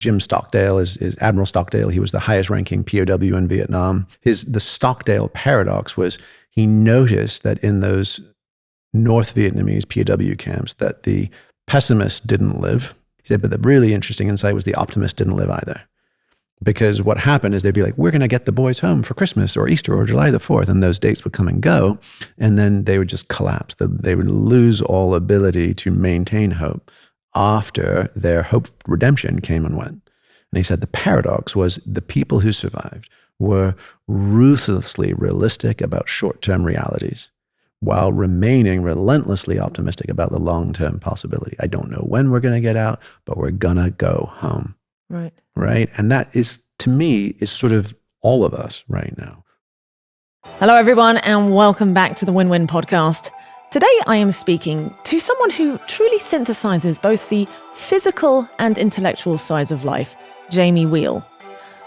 Jim Stockdale is Admiral Stockdale. He was the highest ranking POW in Vietnam. The Stockdale paradox was he noticed that in those North Vietnamese POW camps that the pessimists didn't live. He said, but the really interesting insight was the optimists didn't live either. Because what happened is they'd be like, we're going to get the boys home for Christmas or Easter or July the 4th. And those dates would come and go. And then they would just collapse. They would lose all ability to maintain hope after their hope redemption came and went. And he said the paradox was the people who survived were ruthlessly realistic about short-term realities while remaining relentlessly optimistic about the long-term possibility. I don't know when we're going to get out, but we're going to go home. Right. Right. And that is, to me, is sort of all of us right now. Hello, everyone, and welcome back to the Win-Win podcast. Today, I am speaking to someone who truly synthesizes both the physical and intellectual sides of life, Jamie Wheal.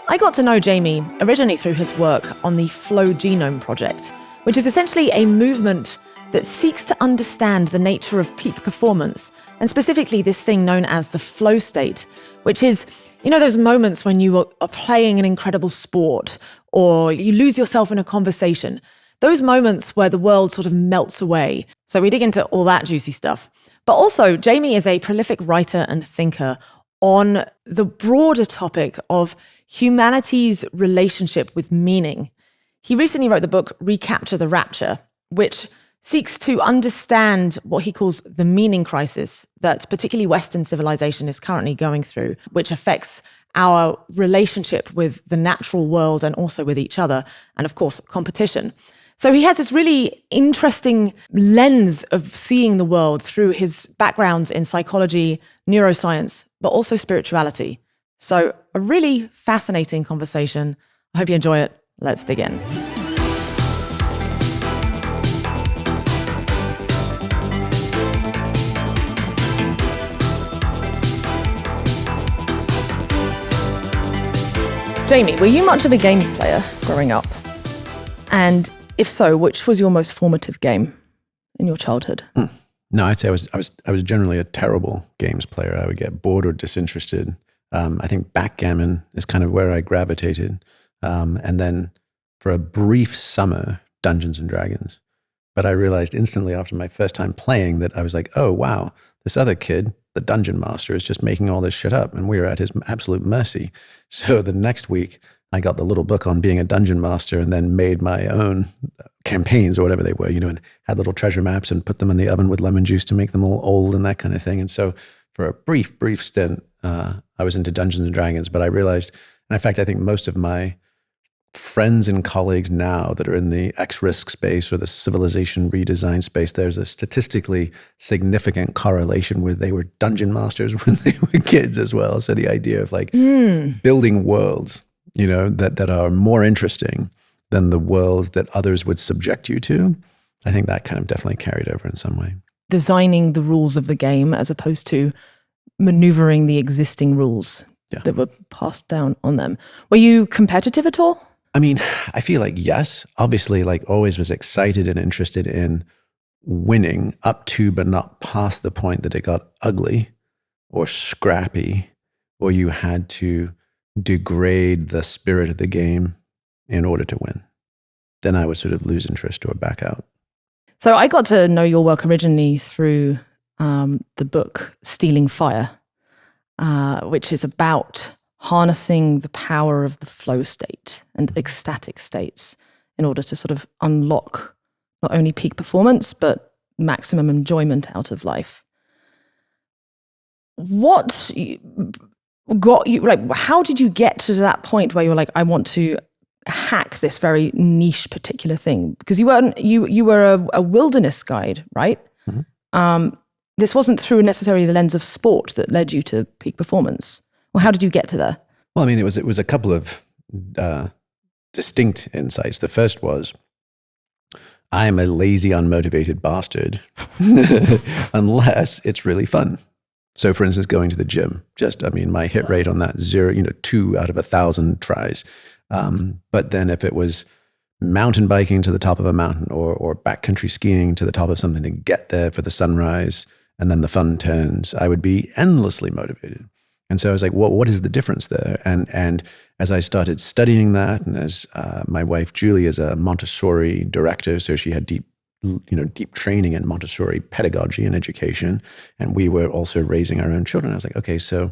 I got to know Jamie originally through his work on the Flow Genome Project, which is essentially a movement that seeks to understand the nature of peak performance, and specifically this thing known as the flow state, which is, you know, those moments when you are playing an incredible sport or you lose yourself in a conversation, those moments where the world sort of melts away. So we dig into all that juicy stuff. But also, Jamie is a prolific writer and thinker on the broader topic of humanity's relationship with meaning. He recently wrote the book Recapture the Rapture, which seeks to understand what he calls the meaning crisis that particularly Western civilization is currently going through, which affects our relationship with the natural world and also with each other, and of course, competition. So he has this really interesting lens of seeing the world through his backgrounds in psychology, neuroscience, but also spirituality. So a really fascinating conversation. I hope you enjoy it. Let's dig in. Jamie, were you much of a games player growing up? And if so, which was your most formative game in your childhood? No, I'd say I was generally a terrible games player. I would get bored or disinterested. I think backgammon is kind of where I gravitated. And then for a brief summer, Dungeons and Dragons. But I realized instantly after my first time playing that I was like, oh, wow, this other kid, the dungeon master, is just making all this shit up and we were at his absolute mercy. So the next week, I got the little book on being a dungeon master and then made my own campaigns or whatever they were, and had little treasure maps and put them in the oven with lemon juice to make them all old and that kind of thing. And so for a brief stint, I was into Dungeons and Dragons, but I realized, and in fact, I think most of my friends and colleagues now that are in the X-Risk space or the civilization redesign space, there's a statistically significant correlation where they were dungeon masters when they were kids as well. So the idea of building worlds, that are more interesting than the worlds that others would subject you to, I think that kind of definitely carried over in some way. Designing the rules of the game as opposed to maneuvering the existing rules that were passed down on them. Were you competitive at all? I mean, I feel like yes, obviously always was excited and interested in winning up to, but not past the point that it got ugly or scrappy, or you had to degrade the spirit of the game in order to win. Then I would sort of lose interest or back out. So I got to know your work originally through the book Stealing Fire, which is about harnessing the power of the flow state and ecstatic states in order to sort of unlock not only peak performance, but maximum enjoyment out of life. What got you, how did you get to that point where you were like, I want to hack this very niche particular thing? Because you were a wilderness guide, right? Mm-hmm. This wasn't through necessarily the lens of sport that led you to peak performance. Well, how did you get to there? Well, I mean, it was a couple of distinct insights. The first was, I am a lazy, unmotivated bastard unless it's really fun. So, for instance, going to the gym, my hit rate on that 2 out of 1,000 tries. But then if it was mountain biking to the top of a mountain or backcountry skiing to the top of something to get there for the sunrise and then the fun turns, I would be endlessly motivated. And so I was like, well, what is the difference there? And as I started studying that, and as my wife Julie is a Montessori director, so she had deep training in Montessori pedagogy and education, and we were also raising our own children. I was like, okay, so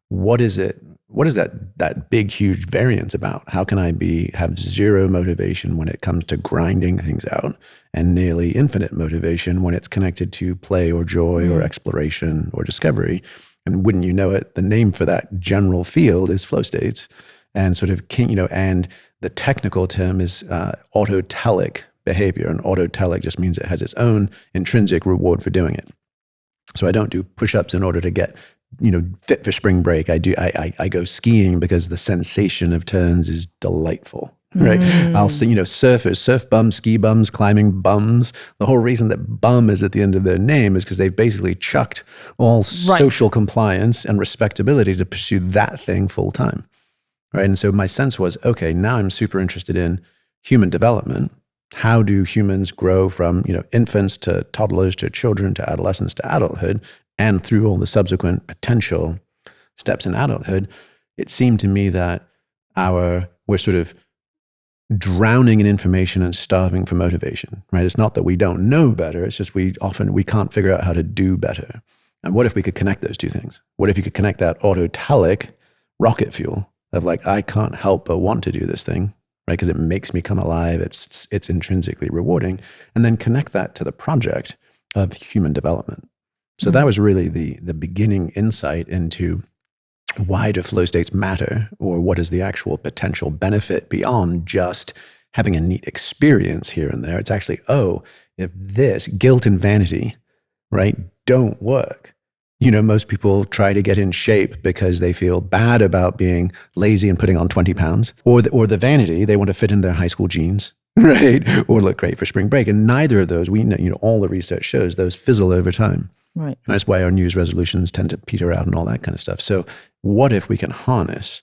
what is it? What is that big, huge variance about? How can I have zero motivation when it comes to grinding things out, and nearly infinite motivation when it's connected to play or joy or exploration or discovery? And wouldn't you know it, the name for that general field is flow states, and sort of and the technical term is autotelic behavior. And autotelic just means it has its own intrinsic reward for doing it. So I don't do push-ups in order to get fit for spring break. I go skiing because the sensation of turns is delightful, right? I'll see, surfers, surf bums, ski bums, climbing bums. The whole reason that bum is at the end of their name is because they've basically chucked all social compliance and respectability to pursue that thing full time, right? And so my sense was, okay, now I'm super interested in human development. How do humans grow from, infants to toddlers to children to adolescents to adulthood, and through all the subsequent potential steps in adulthood? It seemed to me that we're sort of drowning in information and starving for motivation, right? It's not that we don't know better. It's just we can't figure out how to do better. And what if we could connect those two things? What if you could connect that autotelic rocket fuel of like, I can't help but want to do this thing, right? Because it makes me come alive. It's intrinsically rewarding. And then connect that to the project of human development. So that was really the beginning insight into why do flow states matter, or what is the actual potential benefit beyond just having a neat experience here and there. It's actually, if this guilt and vanity, right, don't work. Most people try to get in shape because they feel bad about being lazy and putting on 20 pounds, or the vanity, they want to fit in their high school jeans, right, or look great for spring break. And neither of those, we know, all the research shows those fizzle over time. Right. That's why our New Year's resolutions tend to peter out and all that kind of stuff. So what if we can harness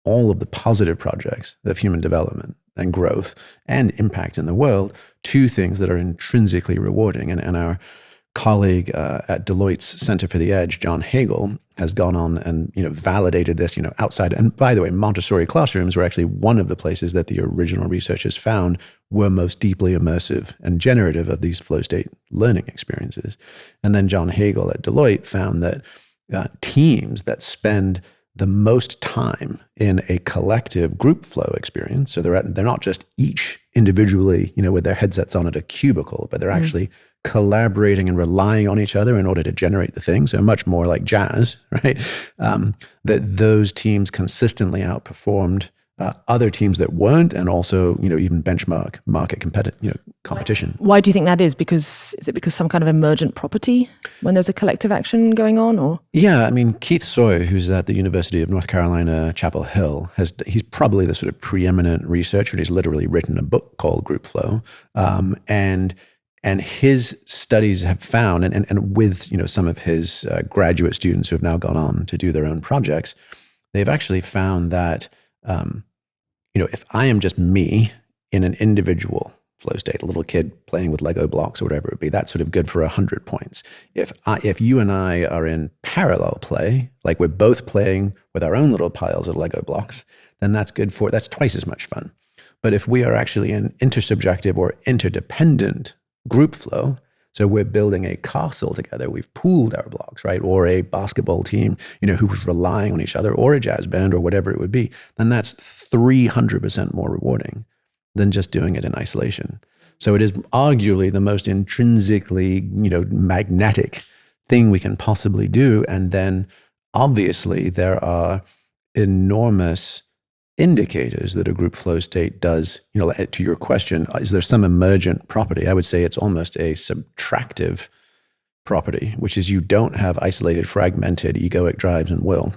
all of the positive projects of human development and growth and impact in the world to things that are intrinsically rewarding? And our colleague at Deloitte's Center for the Edge, John Hagel, has gone on and validated this outside. And by the way, Montessori classrooms were actually one of the places that the original researchers found were most deeply immersive and generative of these flow state learning experiences. And then John Hagel at Deloitte found that teams that spend the most time in a collective group flow experience, so they're not just each individually, with their headsets on at a cubicle, but they're actually collaborating and relying on each other in order to generate the thing. So much more like jazz, right? That those teams consistently outperformed other teams that weren't, and also, even benchmark market competition. Why do you think that is? Is it because some kind of emergent property when there's a collective action going on, or? Yeah, I mean, Keith Sawyer, who's at the University of North Carolina, Chapel Hill, he's probably the sort of preeminent researcher, and he's literally written a book called Group Flow. And his studies have found, and with some of his graduate students who have now gone on to do their own projects, they've actually found that if I am just me in an individual flow state, a little kid playing with Lego blocks or whatever it would be, that's sort of good for 100 points. If you and I are in parallel play, like we're both playing with our own little piles of Lego blocks, then that's twice as much fun. But if we are actually in intersubjective or interdependent group flow, so we're building a castle together, we've pooled our blocks, right? Or a basketball team, who's relying on each other, or a jazz band, or whatever it would be, then that's 300% more rewarding than just doing it in isolation. So it is arguably the most intrinsically, magnetic thing we can possibly do. And then obviously there are enormous indicators that a group flow state does, to your question, is there some emergent property? I would say it's almost a subtractive property, which is you don't have isolated, fragmented egoic drives and will,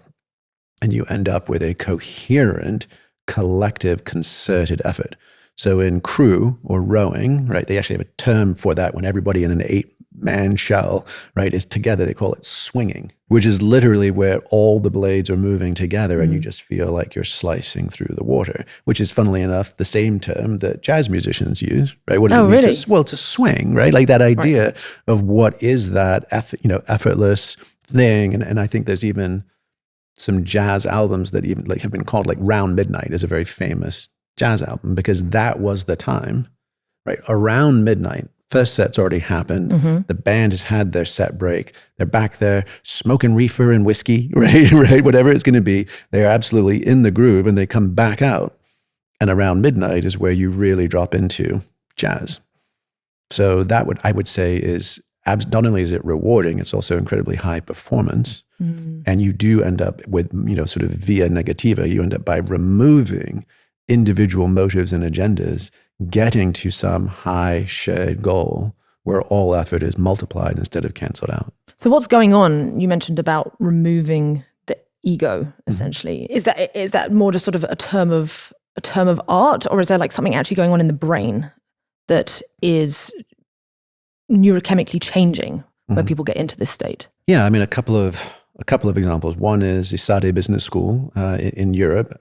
and you end up with a coherent, collective, concerted effort. So in crew or rowing, right, they actually have a term for that when everybody in an 8-man shell, right, is together. They call it swinging, which is literally where all the blades are moving together and you just feel like you're slicing through the water, which is, funnily enough, the same term that jazz musicians use, right? What does it mean really? to swing, right? Like that idea of what is that, effortless thing. And I think there's even some jazz albums that even like have been called like Round Midnight is a very famous jazz album because that was the time, right? Around midnight, first set's already happened. The band has had their set break. They're back there smoking reefer and whiskey, right? Right, whatever it's going to be. They're absolutely in the groove, and they come back out. And around midnight is where you really drop into jazz. So that I would say is not only is it rewarding, it's also incredibly high performance. And you do end up with, sort of via negativa, you end up by removing individual motives and agendas, getting to some high shared goal where all effort is multiplied instead of canceled out. So what's going on? You mentioned about removing the ego, essentially. Is that more just sort of a term of art, or is there like something actually going on in the brain that is neurochemically changing where people get into this state? Yeah, I mean, a couple of examples. One is the Sade Business School in Europe.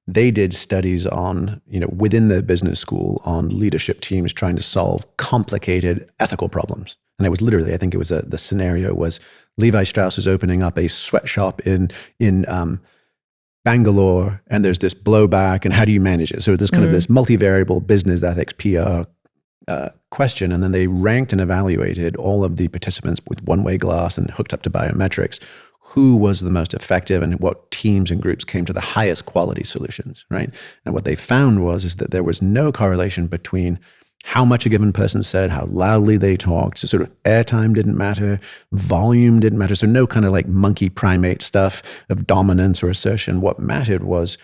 They did studies on, within the business school on leadership teams trying to solve complicated ethical problems. And it was literally, I think it was the scenario was Levi Strauss is opening up a sweatshop in Bangalore, and there's this blowback, and how do you manage it? So there's kind of this multivariable business ethics PR question, and then they ranked and evaluated all of the participants with one-way glass and hooked up to biometrics, who was the most effective and what teams and groups came to the highest quality solutions, right? And what they found is that there was no correlation between how much a given person said, how loudly they talked. So sort of airtime didn't matter, volume didn't matter. So no kind of like monkey primate stuff of dominance or assertion. What mattered was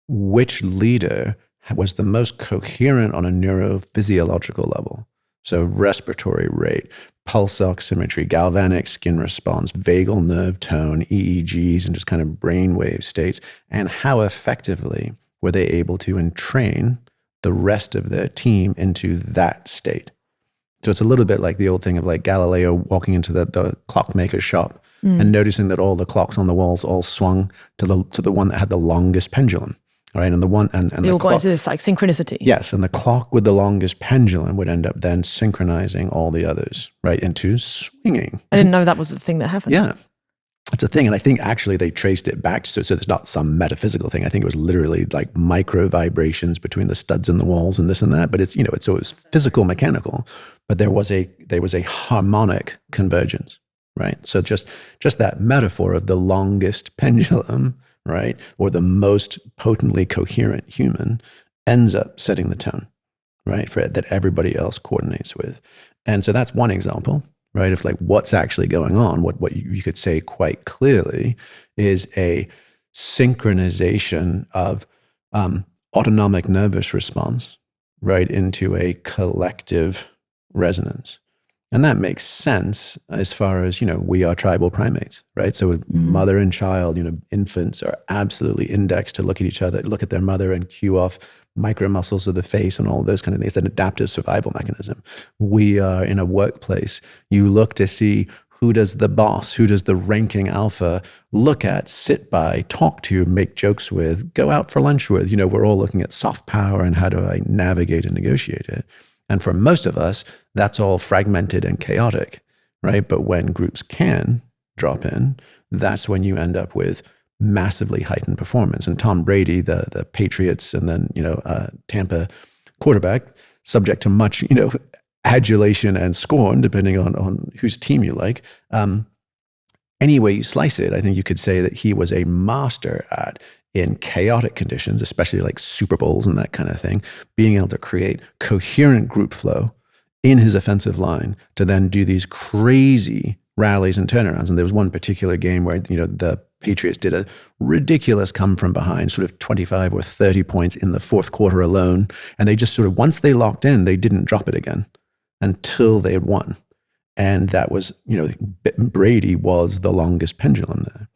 which leader was the most coherent on a neurophysiological level. So respiratory rate, pulse oximetry, galvanic skin response, vagal nerve tone, EEGs, and just kind of brainwave states, and how effectively were they able to entrain the rest of their team into that state. So it's a little bit like the old thing of like Galileo walking into the clockmaker's shop and noticing that all the clocks on the walls all swung to the one that had the longest pendulum. Right, and the one and they all go into this like synchronicity. Yes, and the clock with the longest pendulum would end up then synchronizing all the others, right, into swinging. I didn't know that was the thing that happened. Yeah, it's a thing, and I think actually they traced it back so there's not some metaphysical thing. I think it was literally like micro vibrations between the studs in the walls and this and that. But it's always physical, mechanical. But there was a harmonic convergence, right? So just that metaphor of the longest pendulum, right, or the most potently coherent human ends up setting the tone, right, for that everybody else coordinates with. And so that's one example, right, of like what's actually going on. What you could say quite clearly is a synchronization of autonomic nervous response, right, into a collective resonance. And that makes sense as far as, we are tribal primates, right? So mother and child, infants are absolutely indexed to look at each other, look at their mother and cue off micro muscles of the face and all those kind of things. It's an adaptive survival mechanism. We are in a workplace. You look to see who does the boss, who does the ranking alpha look at, sit by, talk to, make jokes with, go out for lunch with. We're all looking at soft power and how do I navigate and negotiate it. And for most of us, that's all fragmented and chaotic, right? But when groups can drop in, that's when you end up with massively heightened performance. And Tom Brady, the Patriots and then, Tampa quarterback, subject to much, adulation and scorn, depending on whose team you like. Any way you slice it, I think you could say that he was a master at, in chaotic conditions, especially like Super Bowls and that kind of thing, being able to create coherent group flow in his offensive line to then do these crazy rallies and turnarounds. And there was one particular game where, the Patriots did a ridiculous come from behind, sort of 25 or 30 points in the fourth quarter alone. And they just sort of, once they locked in, they didn't drop it again until they had won. And that was, Brady was the longest pendulum there.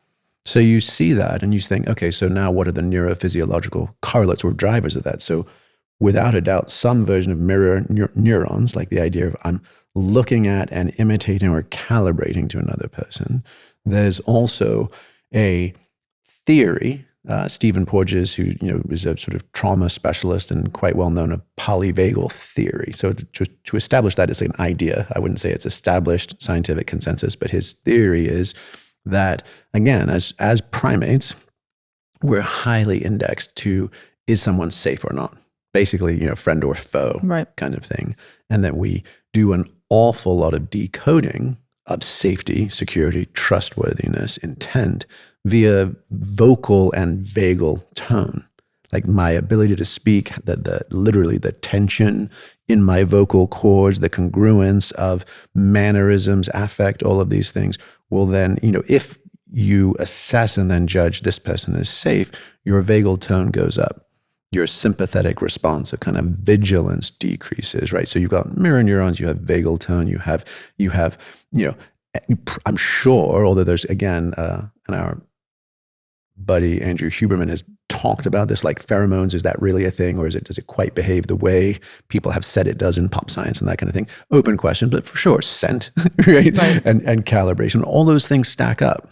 So you see that and you think, okay, so now what are the neurophysiological correlates or drivers of that? So without a doubt, some version of mirror neurons, like the idea of I'm looking at and imitating or calibrating to another person. There's also a theory, Stephen Porges, who is a sort of trauma specialist and quite well known, of polyvagal theory. So to establish that as an idea, I wouldn't say it's established scientific consensus, but his theory is that, again, as primates, we're highly indexed to, is someone safe or not? Basically, friend or foe kind of thing. And that we do an awful lot of decoding of safety, security, trustworthiness, intent via vocal and vagal tone. Like my ability to speak, literally the tension in my vocal cords, the congruence of mannerisms, affect, all of these things will then, if you assess and then judge this person is safe, your vagal tone goes up. Your sympathetic response, a kind of vigilance decreases, right? So you've got mirror neurons, you have vagal tone, you have, I'm sure, although there's, again, and our buddy Andrew Huberman has talked about this, like pheromones, is that really a thing, or does it quite behave the way people have said it does in pop science and that kind of thing? Open question, but for sure, scent, right? And calibration, all those things stack up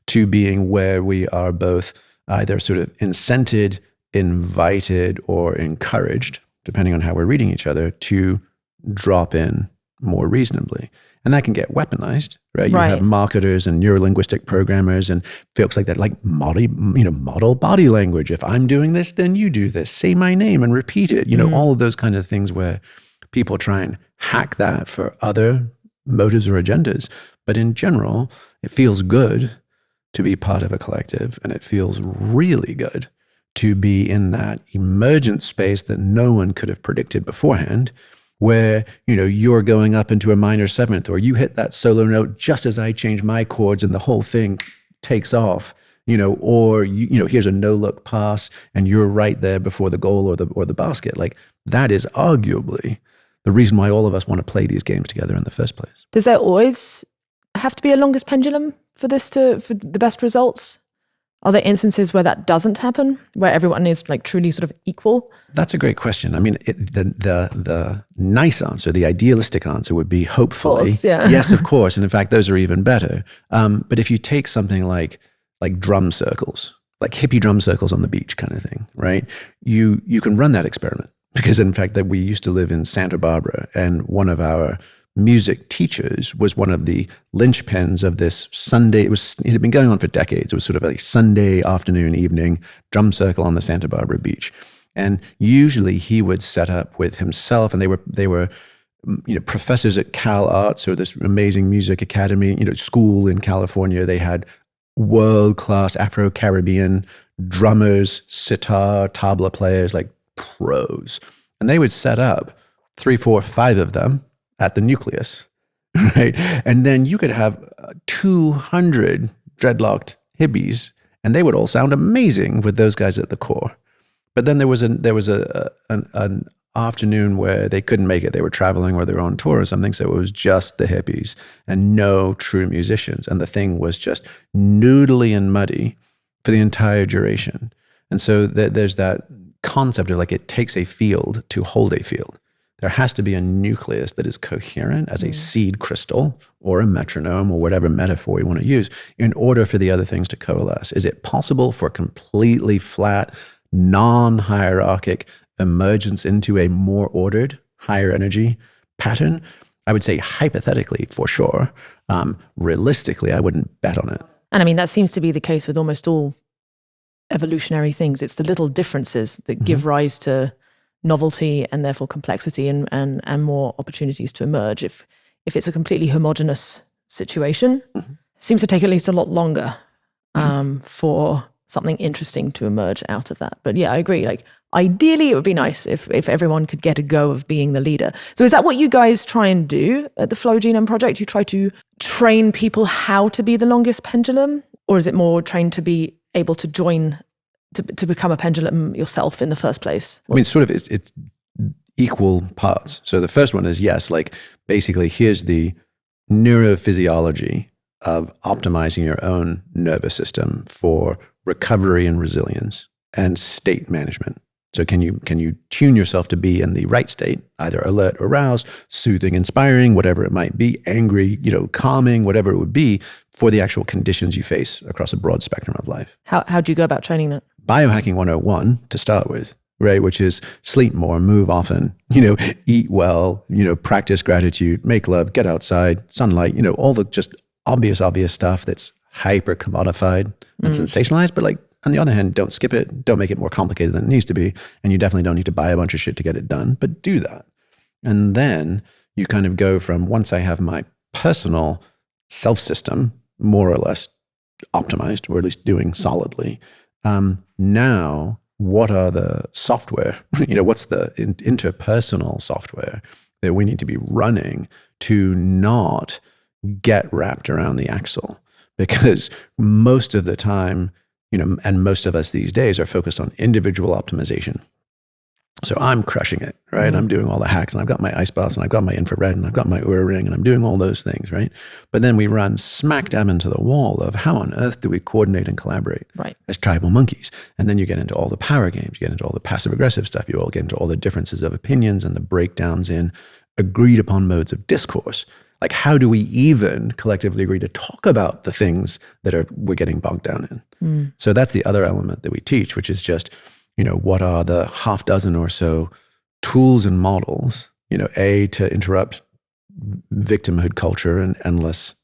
to being where we are both either sort of incented, invited, or encouraged, depending on how we're reading each other, to drop in more reasonably. And that can get weaponized, right? You have marketers and neurolinguistic programmers and folks like that, like model body language. If I'm doing this, then you do this. Say my name and repeat it. All of those kind of things where people try and hack that for other motives or agendas. But in general, it feels good to be part of a collective, and it feels really good to be in that emergent space that no one could have predicted beforehand, where, you're going up into a minor seventh, or you hit that solo note just as I change my chords and the whole thing takes off, or here's a no look pass and you're right there before the goal or the basket. Like, that is arguably the reason why all of us want to play these games together in the first place. Does there always have to be a longest pendulum for the best results? Are there instances where that doesn't happen, where everyone is like truly sort of equal? That's a great question. I mean, the nice answer, the idealistic answer would be hopefully. Of course, yeah. Yes, of course. And in fact, those are even better. But if you take something like drum circles, like hippie drum circles on the beach kind of thing, right? You can run that experiment, because in fact that we used to live in Santa Barbara, and one of our music teachers was one of the linchpins of this Sunday. It had been going on for decades. It was sort of a Sunday afternoon, evening drum circle on the Santa Barbara beach. And usually he would set up with himself, and they were professors at Cal Arts, or this amazing music academy, school in California. They had world-class Afro-Caribbean drummers, sitar, tabla players, like pros. And they would set up 3, 4, 5 of them at the nucleus, right? And then you could have 200 dreadlocked hippies, and they would all sound amazing with those guys at the core. But then there was an afternoon where they couldn't make it. They were traveling, or they were on tour or something, so it was just the hippies and no true musicians. And the thing was just noodly and muddy for the entire duration. And so there's that concept of, like, it takes a field to hold a field. There has to be a nucleus that is coherent as a seed crystal or a metronome or whatever metaphor you want to use in order for the other things to coalesce. Is it possible for completely flat, non-hierarchic emergence into a more ordered, higher energy pattern? I would say hypothetically, for sure. Realistically, I wouldn't bet on it. And I mean, that seems to be the case with almost all evolutionary things. It's the little differences that give rise to novelty and therefore complexity and more opportunities to emerge. If it's a completely homogenous situation, it seems to take at least a lot longer for something interesting to emerge out of that. But yeah, I agree. Like, ideally, it would be nice if everyone could get a go of being the leader. So is that what you guys try and do at the Flow Genome Project? You try to train people how to be the longest pendulum? Or is it more trained to be able to join, to become a pendulum yourself in the first place? I mean, it's equal parts. So the first one is, yes, like basically here's the neurophysiology of optimizing your own nervous system for recovery and resilience and state management. So can you tune yourself to be in the right state, either alert, aroused, soothing, inspiring, whatever it might be, angry, calming, whatever it would be, for the actual conditions you face across a broad spectrum of life. How do you go about training that? Biohacking 101 to start with, right? Which is sleep more, move often, eat well, practice gratitude, make love, get outside, sunlight, all the just obvious stuff that's hyper commodified and sensationalized, but like on the other hand, don't skip it. Don't make it more complicated than it needs to be. And you definitely don't need to buy a bunch of shit to get it done, but do that. And then you kind of go from, once I have my personal self system more or less optimized, or at least doing solidly, now what are the software, what's the interpersonal software that we need to be running to not get wrapped around the axle? Because most of the time, and most of us these days are focused on individual optimization. So I'm crushing it, right? I'm doing all the hacks, and I've got my ice baths, and I've got my infrared, and I've got my Oura ring, and I'm doing all those things, right? But then we run smack dab into the wall of how on earth do we coordinate and collaborate as tribal monkeys? And then you get into all the power games, you get into all the passive aggressive stuff, you all get into all the differences of opinions and the breakdowns in agreed upon modes of discourse. Like, how do we even collectively agree to talk about the things that we're getting bogged down in? So that's the other element that we teach, which is just, what are the half dozen or so tools and models, to interrupt victimhood culture and endless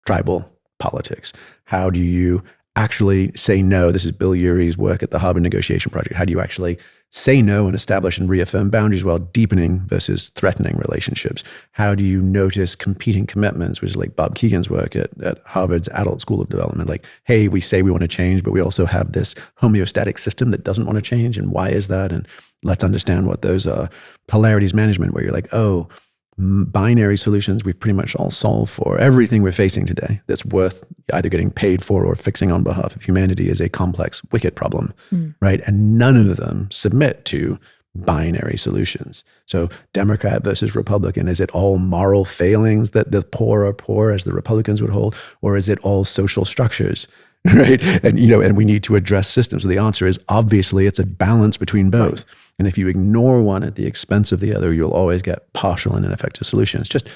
tribal politics? How do you actually say no? This is Bill Urey's work at the Harvard Negotiation Project. How do you actually say no and establish and reaffirm boundaries while deepening versus threatening relationships? How do you notice competing commitments, which is like Bob Keegan's work at Harvard's Adult School of Development? Like, hey, we say we want to change, but we also have this homeostatic system that doesn't want to change. And why is that? And let's understand what those are. Polarities management, where you're like, oh, binary solutions we've pretty much all solved for. Everything we're facing today that's worth either getting paid for or fixing on behalf of humanity is a complex, wicked problem, right? And none of them submit to binary solutions. So Democrat versus Republican, is it all moral failings that the poor are poor, as the Republicans would hold, or is it all social structures? Right. And, and we need to address systems. So the answer is, obviously, it's a balance between both. Right. And if you ignore one at the expense of the other, you'll always get partial and ineffective solutions. Just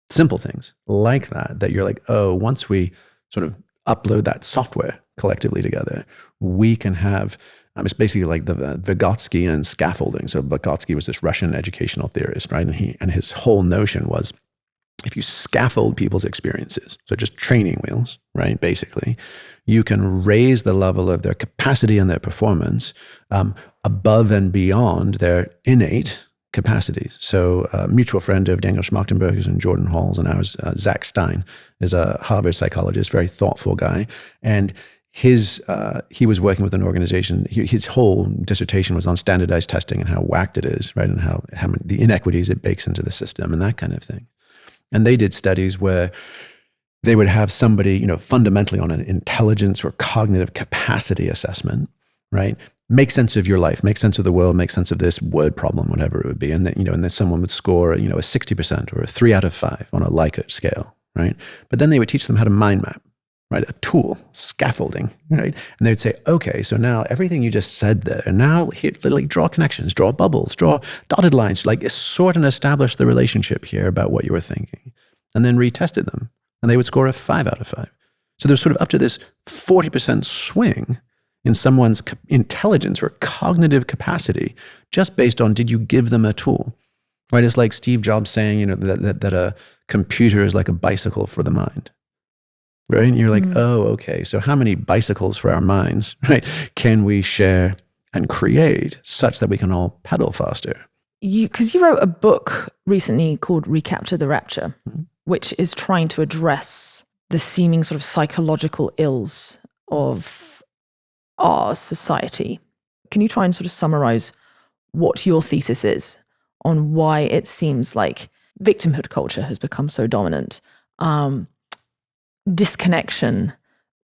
simple things like that you're like, oh, once we sort of upload that software collectively together, we can have, it's basically like the Vygotskian scaffolding. So Vygotsky was this Russian educational theorist, right? And his whole notion was, if you scaffold people's experiences, so just training wheels, right, basically, you can raise the level of their capacity and their performance above and beyond their innate capacities. So a mutual friend of Daniel Schmachtenberg's and Jordan Hall's and ours, Zach Stein, is a Harvard psychologist, very thoughtful guy. And he was working with an organization. His whole dissertation was on standardized testing and how whacked it is, right, and how the inequities it bakes into the system and that kind of thing. And they did studies where they would have somebody, fundamentally on an intelligence or cognitive capacity assessment, right? Make sense of your life, make sense of the world, make sense of this word problem, whatever it would be. And then, and then someone would score, a 60% or a 3 out of 5 on a Likert scale, right? But then they would teach them how to mind map, right? A tool, scaffolding, right? And they'd say, okay, so now everything you just said there, now here, like draw connections, draw bubbles, draw dotted lines, like sort and establish the relationship here about what you were thinking. And then retested them. And they would score a 5 out of 5. So there's sort of up to this 40% swing in someone's intelligence or cognitive capacity just based on, did you give them a tool, right? It's like Steve Jobs saying, that a computer is like a bicycle for the mind, right? And you're like, oh, okay. So how many bicycles for our minds, right, can we share and create such that we can all pedal faster? Because you wrote a book recently called Recapture the Rapture, which is trying to address the seeming sort of psychological ills of our society. Can you try and sort of summarize what your thesis is on why it seems like victimhood culture has become so dominant, disconnection,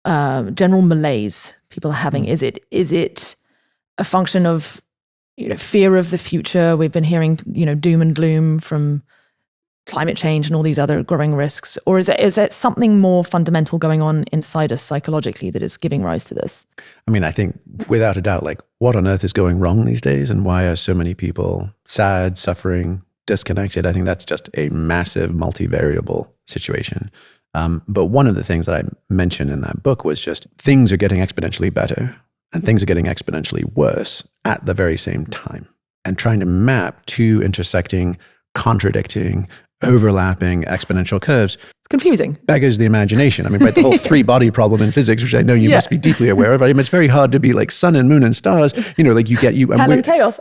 general malaise people are having? Is it a function of fear of the future? We've been hearing doom and gloom from climate change and all these other growing risks, or is there something more fundamental going on inside us psychologically that is giving rise to this? I mean, I think without a doubt, like, what on earth is going wrong these days, and why are so many people sad, suffering, disconnected? I think that's just a massive multivariable situation. But one of the things that I mentioned in that book was just things are getting exponentially better and things are getting exponentially worse at the very same time, and trying to map two intersecting, contradicting, overlapping exponential curves, it's confusing. Beggars the imagination. I mean, right, the whole three-body problem in physics, which I know you must be deeply aware of. I mean, it's very hard to be like sun and moon and stars. Like you get and chaos.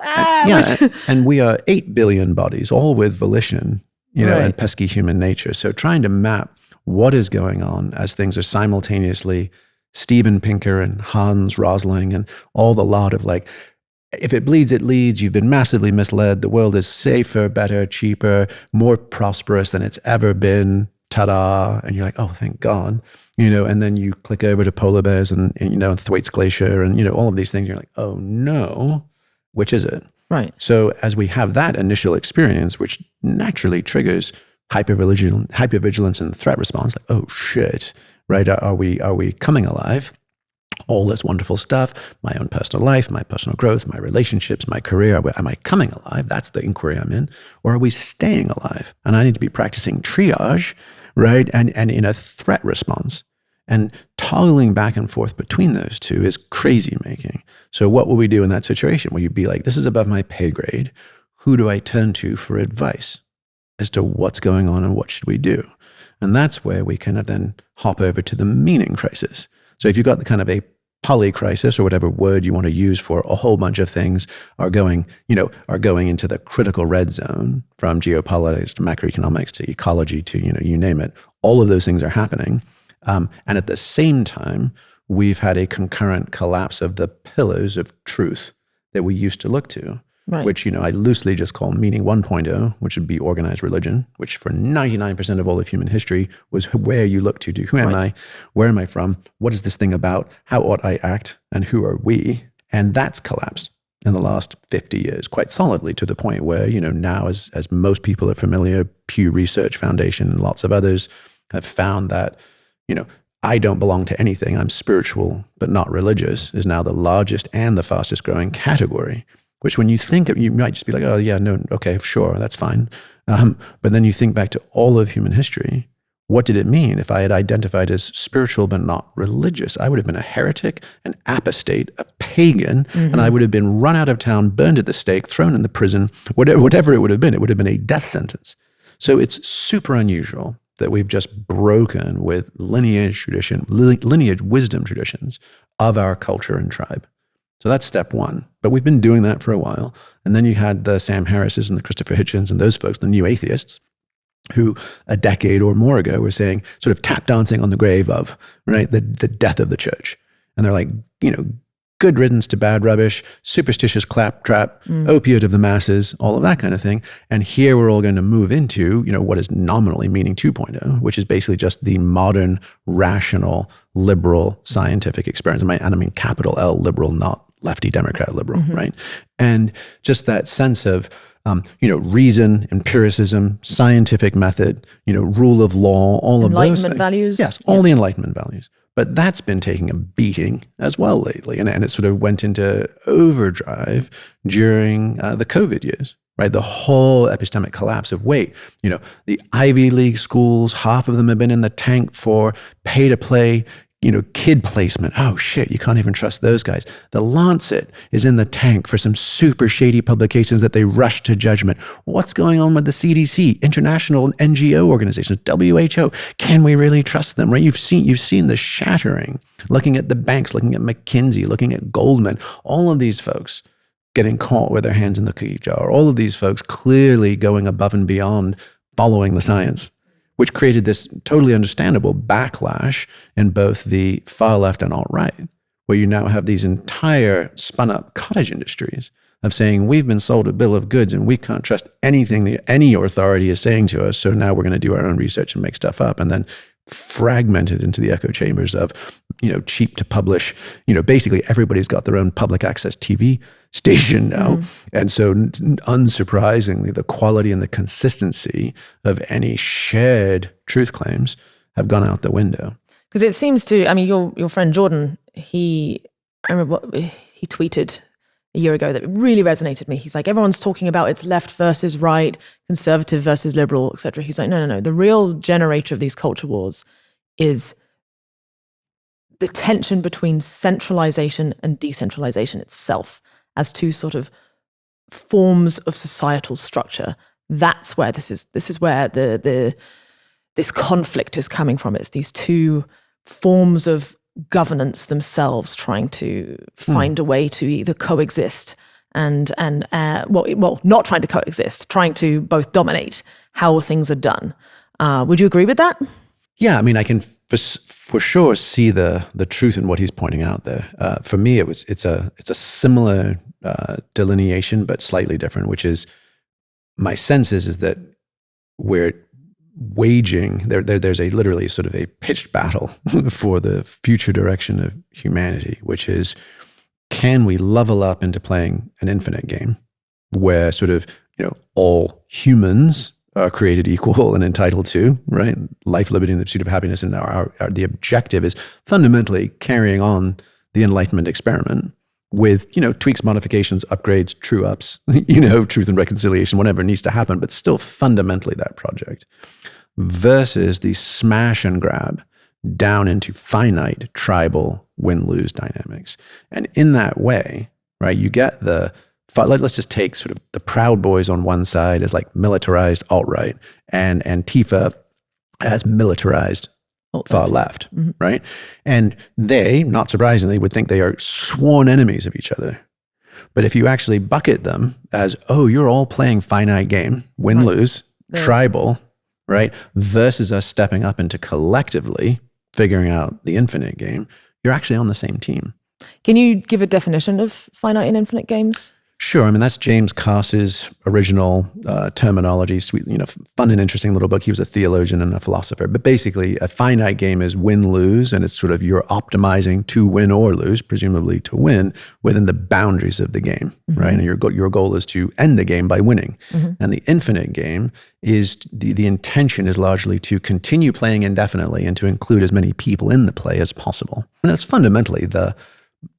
And we are 8 billion bodies, all with volition, and pesky human nature. So trying to map what is going on as things are simultaneously Steven Pinker and Hans Rosling and all the lot of like, if it bleeds, it leads. You've been massively misled. The world is safer, better, cheaper, more prosperous than it's ever been. Ta-da. And you're like, oh, thank God. And then you click over to polar bears and Thwaites Glacier and, all of these things. You're like, oh no, which is it? Right. So as we have that initial experience, which naturally triggers hypervigilance and threat response, like, oh shit, right? Are we coming alive? All this wonderful stuff, my own personal life, my personal growth, my relationships, my career. Am I coming alive? That's the inquiry I'm in. Or are we staying alive? And I need to be practicing triage, right? And in a threat response. And toggling back and forth between those two is crazy making. So what will we do in that situation? Will you be like, this is above my pay grade. Who do I turn to for advice as to what's going on and what should we do? And that's where we can then hop over to the meaning crisis. So if you've got the kind of a polycrisis or whatever word you want to use for a whole bunch of things are going into the critical red zone, from geopolitics to macroeconomics to ecology to, you name it, all of those things are happening. And at the same time, we've had a concurrent collapse of the pillars of truth that we used to look to. Right. Which, I loosely just call meaning 1.0, which would be organized religion, which for 99% of all of human history was where you look to do. Who am I? Where am I from? What is this thing about? How ought I act? And who are we? And that's collapsed in the last 50 years quite solidly, to the point where, now as most people are familiar, Pew Research Foundation and lots of others have found that, I don't belong to anything. I'm spiritual, but not religious, is now the largest and the fastest growing category. Which when you think of, you might just be like, oh yeah, no, okay, sure, that's fine. But then you think back to all of human history. What did it mean if I had identified as spiritual but not religious? I would have been a heretic, an apostate, a pagan, and I would have been run out of town, burned at the stake, thrown in the prison, whatever it would have been. It would have been a death sentence. So it's super unusual that we've just broken with lineage wisdom traditions of our culture and tribe. So that's step one. But we've been doing that for a while. And then you had the Sam Harrises and the Christopher Hitchens and those folks, the new atheists, who a decade or more ago were saying, sort of tap dancing on the grave of, right, the death of the church. And they're like, good riddance to bad rubbish, superstitious claptrap, opiate of the masses, all of that kind of thing. And here we're all going to move into, what is nominally meaning 2.0, which is basically just the modern, rational, liberal, scientific experience. And I mean capital L liberal, not lefty Democrat liberal, right? And just that sense of, reason, empiricism, scientific method, rule of law, all of those things. Enlightenment values. Yes, all the Enlightenment values. But that's been taking a beating as well lately. And it sort of went into overdrive during the COVID years, right? The whole epistemic collapse of, the Ivy League schools, half of them have been in the tank for pay-to-play, kid placement. Oh shit, you can't even trust those guys. The Lancet is in the tank for some super shady publications that they rushed to judgment. What's going on with the CDC, international NGO organizations, WHO? Can we really trust them? Right? You've seen the shattering. Looking at the banks, looking at McKinsey, looking at Goldman, all of these folks getting caught with their hands in the cookie jar. All of these folks clearly going above and beyond following the science, which created this totally understandable backlash in both the far left and alt-right, where you now have these entire spun-up cottage industries of saying, we've been sold a bill of goods and we can't trust anything that any authority is saying to us, so now we're going to do our own research and make stuff up, and then fragmented into the echo chambers of, cheap to publish. Basically everybody's got their own public access TV station now. And so unsurprisingly, the quality and the consistency of any shared truth claims have gone out the window. Because it seems to, your friend Jordan, I remember what he tweeted a year ago that really resonated with me. He's like, everyone's talking about it's left versus right, conservative versus liberal, etc. He's like, no. The real generator of these culture wars is the tension between centralization and decentralization itself as two sort of forms of societal structure. That's where this is where the this conflict is coming from. It's these two forms of governance themselves trying to find a way to either coexist and not trying to coexist, trying to both dominate how things are done. Would you agree with that? Yeah, I mean, I can for sure see the truth in what he's pointing out there. For me, it's a similar delineation, but slightly different. Which is, my sense is that we're waging there's a literally sort of a pitched battle for the future direction of humanity, which is, can we level up into playing an infinite game where sort of, all humans are created equal and entitled to, right, life, liberty, and the pursuit of happiness, and the objective is fundamentally carrying on the Enlightenment experiment with, tweaks, modifications, upgrades, true ups, truth and reconciliation, whatever needs to happen, but still fundamentally that project, versus the smash and grab down into finite tribal win-lose dynamics. And in that way, right, you get let's just take sort of the Proud Boys on one side as like militarized alt-right, and Antifa as militarized far left, right? And they, not surprisingly, would think they are sworn enemies of each other. But if you actually bucket them as, you're all playing finite game, win-lose, tribal, right, versus us stepping up into collectively figuring out the infinite game, you're actually on the same team. Can you give a definition of finite and infinite games? Sure. I mean, that's James Cass's original terminology. Sweet, fun and interesting little book. He was a theologian and a philosopher. But basically, a finite game is win-lose, and it's sort of you're optimizing to win or lose, presumably to win, within the boundaries of the game, right? And your goal is to end the game by winning. And the infinite game is the intention is largely to continue playing indefinitely and to include as many people in the play as possible. And that's fundamentally the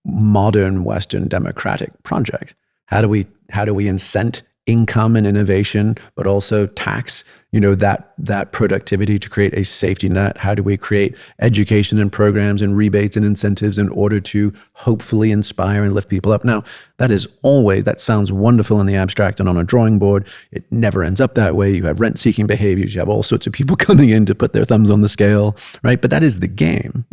modern Western democratic project. How do we incent income and innovation, but also tax, that productivity to create a safety net? How do we create education and programs and rebates and incentives in order to hopefully inspire and lift people up? Now, that sounds wonderful in the abstract and on a drawing board. It never ends up that way. You have rent-seeking behaviors. You have all sorts of people coming in to put their thumbs on the scale, right? But that is the game.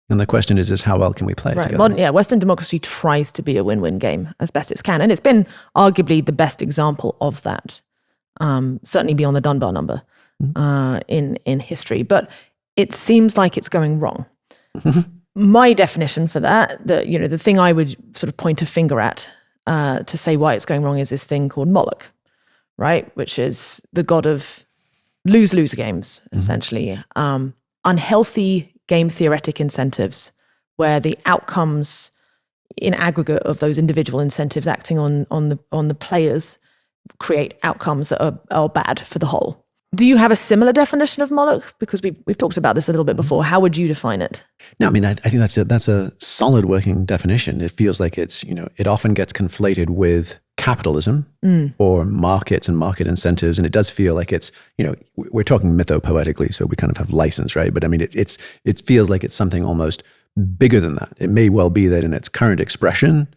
And the question is how well can we play it together? Western democracy tries to be a win-win game as best it can. And it's been arguably the best example of that, certainly beyond the Dunbar number in history. But it seems like it's going wrong. My definition for that, the thing I would sort of point a finger at to say why it's going wrong is this thing called Moloch, right? Which is the god of lose-lose games, essentially. Unhealthy game theoretic incentives, where the outcomes in aggregate of those individual incentives acting on the players create outcomes that are bad for the whole. Do you have a similar definition of Moloch? Because we've talked about this a little bit before. How would you define it? No, I mean, I think that's a solid working definition. It feels like it's, it often gets conflated with capitalism or markets and market incentives. And it does feel like it's, we're talking mythopoetically, so we kind of have license, right? But I mean, it feels like it's something almost bigger than that. It may well be that in its current expression,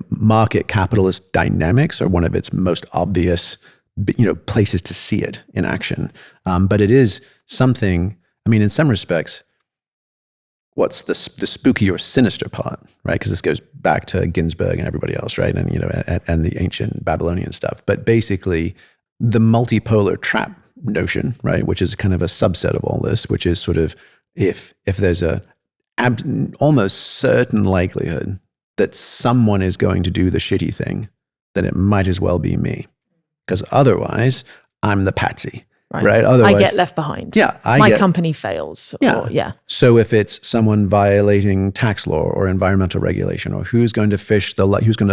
market capitalist dynamics are one of its most obvious places to see it in action. But it is something, I mean, in some respects, what's the spooky or sinister part, right? Because this goes back to Ginsberg and everybody else, right? And, and the ancient Babylonian stuff. But basically, the multipolar trap notion, right? Which is kind of a subset of all this, which is sort of if there's a almost certain likelihood that someone is going to do the shitty thing, then it might as well be me. Because otherwise, I'm the patsy, right? Otherwise, I get left behind. Yeah. My company fails. So if it's someone violating tax law or environmental regulation, or who's going to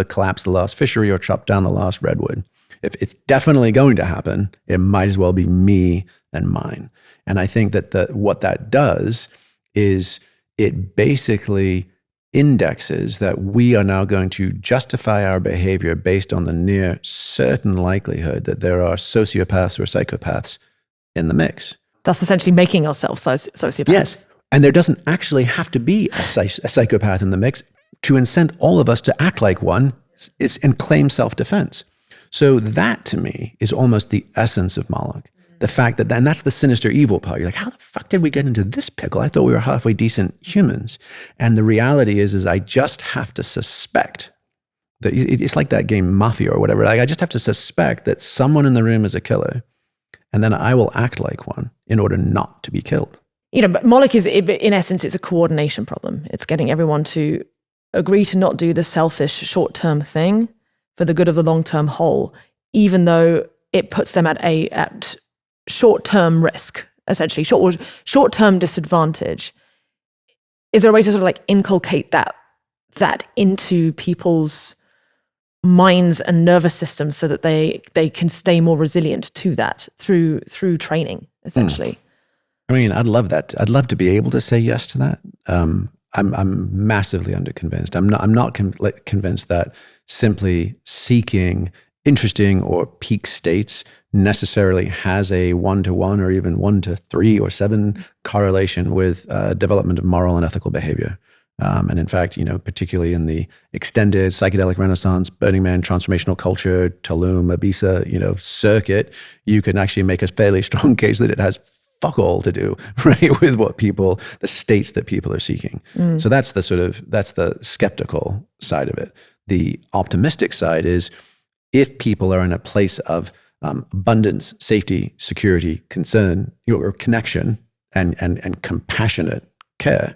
collapse the last fishery or chop down the last redwood, if it's definitely going to happen, it might as well be me and mine. And I think that what that does is it basically indexes that we are now going to justify our behavior based on the near certain likelihood that there are sociopaths or psychopaths in the mix. That's essentially making ourselves sociopaths. Yes. And there doesn't actually have to be a psychopath in the mix to incent all of us to act like one and claim self-defense. So that to me is almost the essence of Moloch. the fact that, and that's the sinister evil part. You're like, how the fuck did we get into this pickle? I thought we were halfway decent humans. And the reality is I just have to suspect that it's like that game Mafia or whatever. Like I just have to suspect that someone in the room is a killer, and then I will act like one in order not to be killed. But Moloch is, in essence, it's a coordination problem. It's getting everyone to agree to not do the selfish short-term thing for the good of the long-term whole, even though it puts them at short-term risk, essentially, short-term disadvantage. Is there a way to sort of like inculcate that into people's minds and nervous systems so that they can stay more resilient to that through training, essentially? I mean, I'd love that. I'd love to be able to say yes to that. I'm massively underconvinced. I'm not convinced that simply seeking interesting or peak states necessarily has a 1-to-1 or even 1-to-3 or 7 correlation with development of moral and ethical behavior. And in fact, particularly in the extended psychedelic renaissance, Burning Man, transformational culture, Tulum, Ibiza, circuit, you can actually make a fairly strong case that it has fuck all to do, right, with the states that people are seeking. So that's the skeptical side of it. The optimistic side is if people are in a place of abundance, safety, security, concern, or connection, and compassionate care,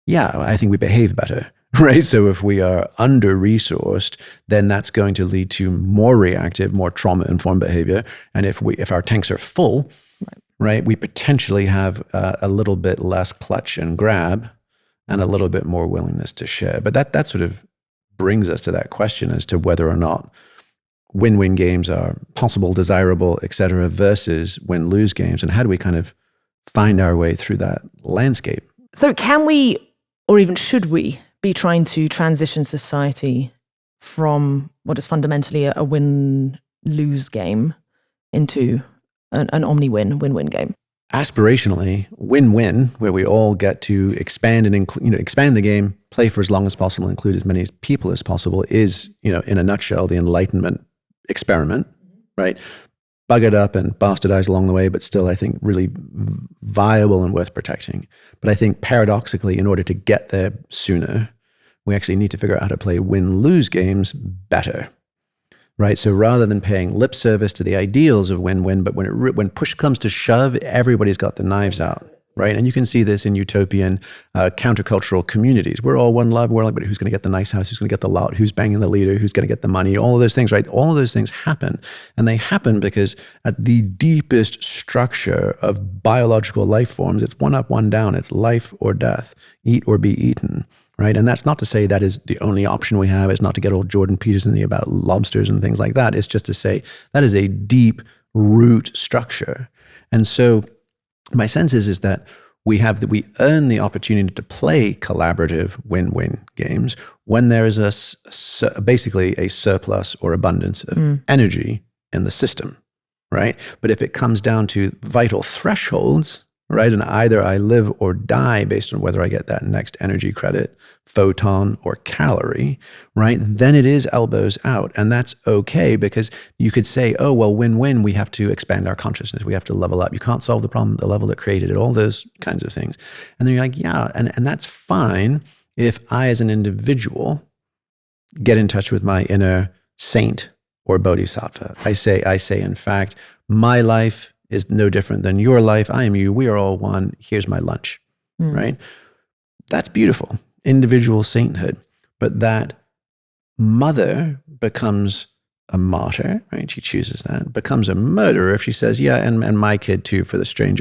yeah, I think we behave better, right? So if we are under-resourced, then that's going to lead to more reactive, more trauma-informed behavior. And if our tanks are full, right, we potentially have a little bit less clutch and grab and a little bit more willingness to share. But that sort of brings us to that question as to whether or not win-win games are possible, desirable, et cetera, versus win-lose games. And how do we kind of find our way through that landscape? So can we, or even should we, be trying to transition society from what is fundamentally a win-lose game into an win-win game? Aspirationally, win-win, where we all get to expand and expand the game, play for as long as possible, include as many people as possible, is, in a nutshell, the Enlightenment experiment, right? Bug it up and bastardize along the way, but still, I think, really viable and worth protecting. But I think paradoxically, in order to get there sooner, we actually need to figure out how to play win-lose games better. Right, so rather than paying lip service to the ideals of win-win, but when push comes to shove, everybody's got the knives out, right? And you can see this in utopian countercultural communities. We're all one love. We're like, but who's going to get the nice house? Who's going to get the lot? Who's banging the leader? Who's going to get the money? All of those things, right? All of those things happen, and they happen because at the deepest structure of biological life forms, it's one up, one down. It's life or death, eat or be eaten. Right. And that's not to say that is the only option we have. It's not to get old Jordan Peterson about lobsters and things like that. It's just to say that is a deep root structure. And so my sense is that we earn the opportunity to play collaborative win-win games when there is basically a surplus or abundance of energy in the system. Right. But if it comes down to vital thresholds, right, and either I live or die based on whether I get that next energy credit, photon, or calorie, right, then it is elbows out. And that's okay, because you could say, oh, well, win-win, we have to expand our consciousness. We have to level up. You can't solve the problem at the level that created it, all those kinds of things. And then you're like, yeah, and that's fine if I, as an individual, get in touch with my inner saint or bodhisattva. I say, in fact, my life is no different than your life. I am you. We are all one. Here's my lunch, right? That's beautiful. Individual sainthood. But that mother becomes a martyr, right? She chooses that. Becomes a murderer if she says, yeah, and my kid too, for the strange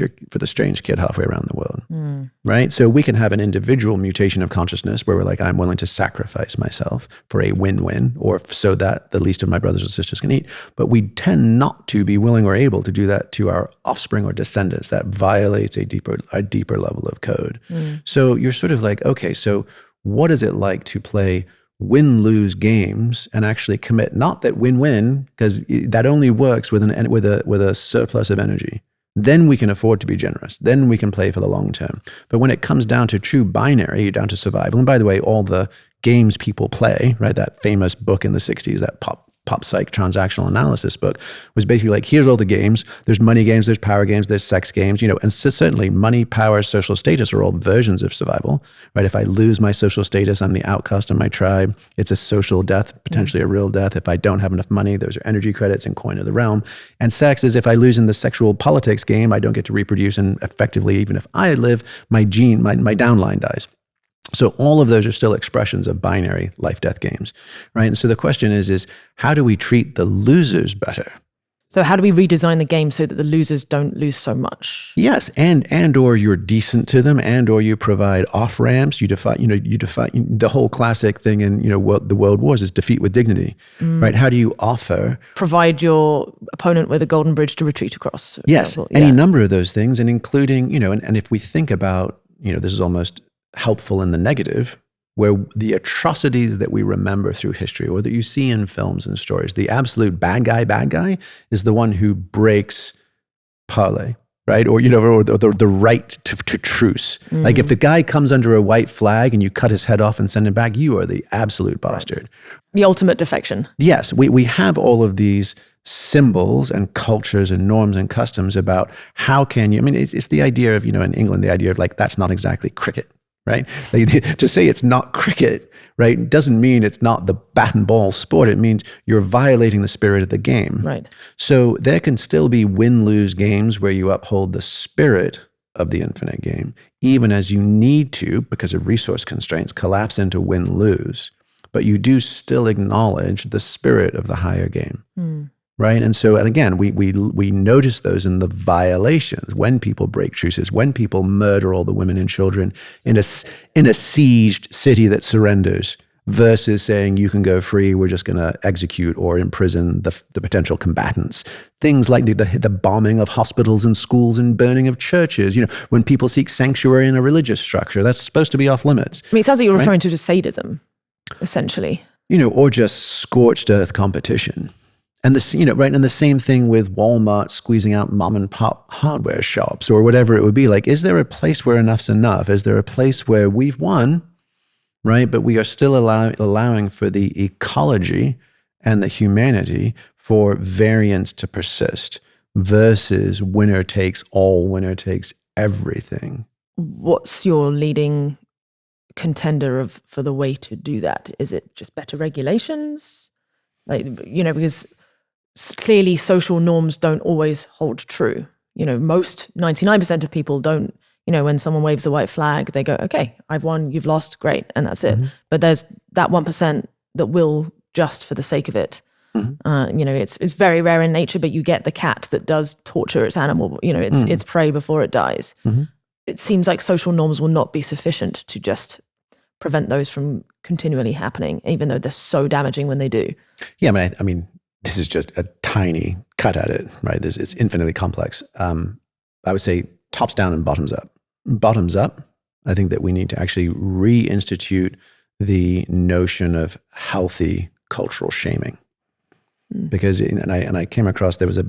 kid halfway around the world, right? So we can have an individual mutation of consciousness where we're like, I'm willing to sacrifice myself for a win-win, or so that the least of my brothers and sisters can eat. But we tend not to be willing or able to do that to our offspring or descendants. That violates a deeper level of code. So you're sort of like, okay, so what is it like to play win-lose games and actually commit, not that win-win, because that only works with a surplus of energy. Then we can afford to be generous. Then we can play for the long term. But when it comes down to true binary, you're down to survival. And by the way, all the games people play, right? That famous book in the 60s, that pop pop psych transactional analysis book, was basically like, here's all the games. There's money games, there's power games, there's sex games, and so certainly money, power, social status are all versions of survival, right? If I lose my social status, I'm the outcast in my tribe. It's a social death, potentially a real death. If I don't have enough money, those are energy credits and coin of the realm. And sex is, if I lose in the sexual politics game, I don't get to reproduce, and effectively, even if I live, my downline dies. So all of those are still expressions of binary life-death games, right? And so the question is how do we treat the losers better? So how do we redesign the game so that the losers don't lose so much? Yes, and or you're decent to them, and or you provide off ramps. You defy the whole classic thing in the world wars is defeat with dignity, right? How do you provide your opponent with a golden bridge to retreat across? Yes, any number of those things, and including and if we think about this is almost helpful in the negative, where the atrocities that we remember through history or that you see in films and stories, the absolute bad guy is the one who breaks parley, right? Or the right to truce. Like if the guy comes under a white flag and you cut his head off and send him back, you are the absolute bastard. The ultimate defection. Yes, we have all of these symbols and cultures and norms and customs about how can you, it's the idea of, in England, the idea of like, that's not exactly cricket. Right? To say it's not cricket, right, doesn't mean it's not the bat and ball sport. It means you're violating the spirit of the game. Right. So there can still be win-lose games where you uphold the spirit of the infinite game, even as you need to, because of resource constraints, collapse into win-lose. But you do still acknowledge the spirit of the higher game. Right. And so, and again, we notice those in the violations, when people break truces, when people murder all the women and children in a sieged city that surrenders, versus saying you can go free, we're just going to execute or imprison the potential combatants. Things like the bombing of hospitals and schools and burning of churches. When people seek sanctuary in a religious structure, that's supposed to be off limits. It sounds like you're referring to just sadism, essentially. Or just scorched earth competition. And this, right, and the same thing with Walmart squeezing out mom and pop hardware shops or whatever it would be. Like, is there a place where enough's enough? Is there a place where we've won, right? But we are still allowing for the ecology and the humanity for variance to persist versus winner takes all, winner takes everything. What's your leading contender for the way to do that? Is it just better regulations? Because clearly social norms don't always hold true. Most 99% of people don't, when someone waves the white flag, they go, okay, I've won, you've lost, great, and that's it. But there's that 1% that will, just for the sake of it. It's very rare in nature, but you get the cat that does torture its animal, its prey before it dies. It seems like social norms will not be sufficient to just prevent those from continually happening, even though they're so damaging when they do. Yeah, I mean, this is just a tiny cut at it, right? It's infinitely complex. I would say tops down and bottoms up. Bottoms up, I think that we need to actually reinstitute the notion of healthy cultural shaming. Because, and I came across, there was a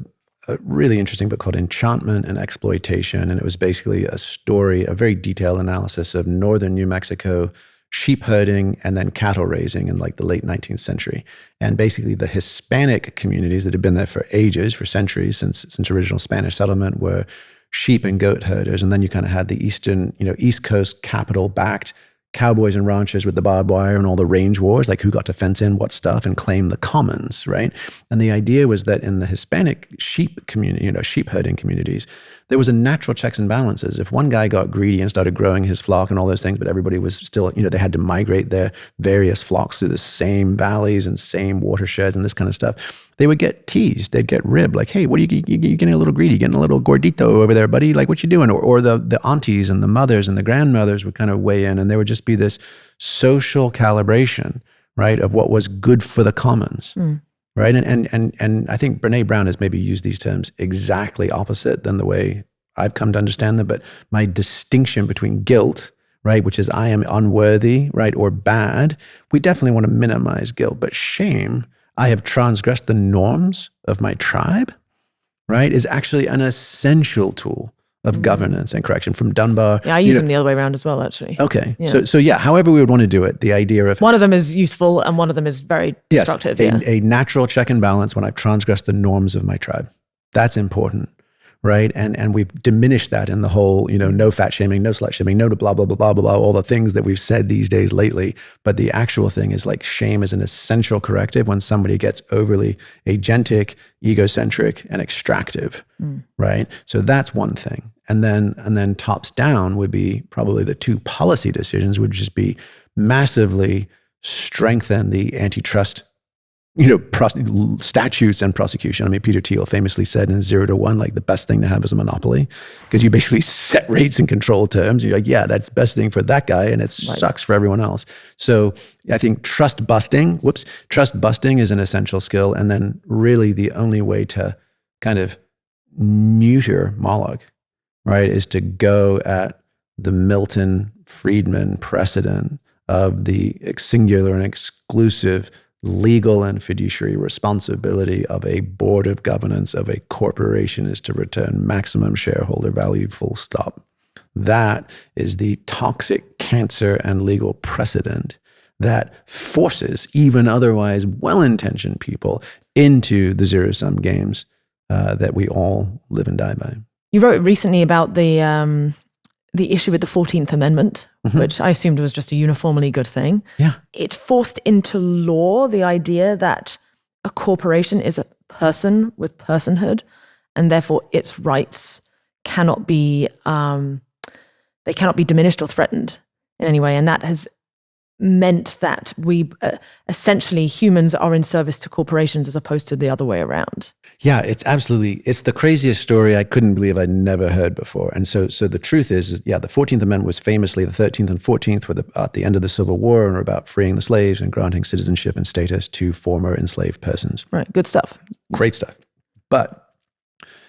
really interesting book called Enchantment and Exploitation, and it was basically a story, a very detailed analysis of northern New Mexico sheep herding and then cattle raising in like the late 19th century. And basically the Hispanic communities that had been there for ages, for centuries, since original Spanish settlement, were sheep and goat herders. And then you kind of had the East Coast capital-backed cowboys and ranchers with the barbed wire and all the range wars, like who got to fence in what stuff and claim the commons, right? And the idea was that in the Hispanic sheep community, sheep herding communities, there was a natural checks and balances. If one guy got greedy and started growing his flock and all those things, but everybody was still, they had to migrate their various flocks through the same valleys and same watersheds and this kind of stuff, they would get teased. They'd get ribbed, like, hey, what are you getting a little greedy, getting a little gordito over there, buddy? Like, what you doing? Or the aunties and the mothers and the grandmothers would kind of weigh in, and there would just be this social calibration, right, of what was good for the commons. Right. And I think Brene Brown has maybe used these terms exactly opposite than the way I've come to understand them. But my distinction between guilt, right, which is I am unworthy, right, or bad, we definitely want to minimize guilt. But shame, I have transgressed the norms of my tribe, right, is actually an essential tool of governance and correction from Dunbar. Yeah, I use them the other way around as well, actually. Okay. Yeah. So yeah, however we would want to do it, the idea of one of them is useful and one of them is very destructive. Yes, a natural check and balance when I've transgressed the norms of my tribe. That's important, right? And we've diminished that in the whole, no fat shaming, no slut shaming, no to blah, blah, blah, blah, blah, blah, all the things that we've said these days lately. But the actual thing is like shame is an essential corrective when somebody gets overly agentic, egocentric, and extractive, right? So that's one thing. And then tops down would be probably the two policy decisions would just be massively strengthen the antitrust, statutes and prosecution. I mean, Peter Thiel famously said in 0 to 1, like the best thing to have is a monopoly because you basically set rates and control terms. You're like, yeah, that's the best thing for that guy and it sucks for everyone else. So I think trust busting is an essential skill. And then really the only way to kind of neuter Moloch, right, is to go at the Milton Friedman precedent of the singular and exclusive legal and fiduciary responsibility of a board of governance of a corporation is to return maximum shareholder value, full stop. That is the toxic cancer and legal precedent that forces even otherwise well-intentioned people into the zero-sum games that we all live and die by. You wrote recently about the issue with the 14th Amendment, which I assumed was just a uniformly good thing. Yeah. It forced into law the idea that a corporation is a person with personhood, and therefore its rights cannot be they cannot be diminished or threatened in any way. And that has meant that we essentially humans are in service to corporations as opposed to the other way around. Yeah, it's the craziest story I couldn't believe I'd never heard before. And so the truth is the 14th Amendment was famously the 13th and 14th were at the end of the Civil War and were about freeing the slaves and granting citizenship and status to former enslaved persons. Right, good stuff. Great stuff.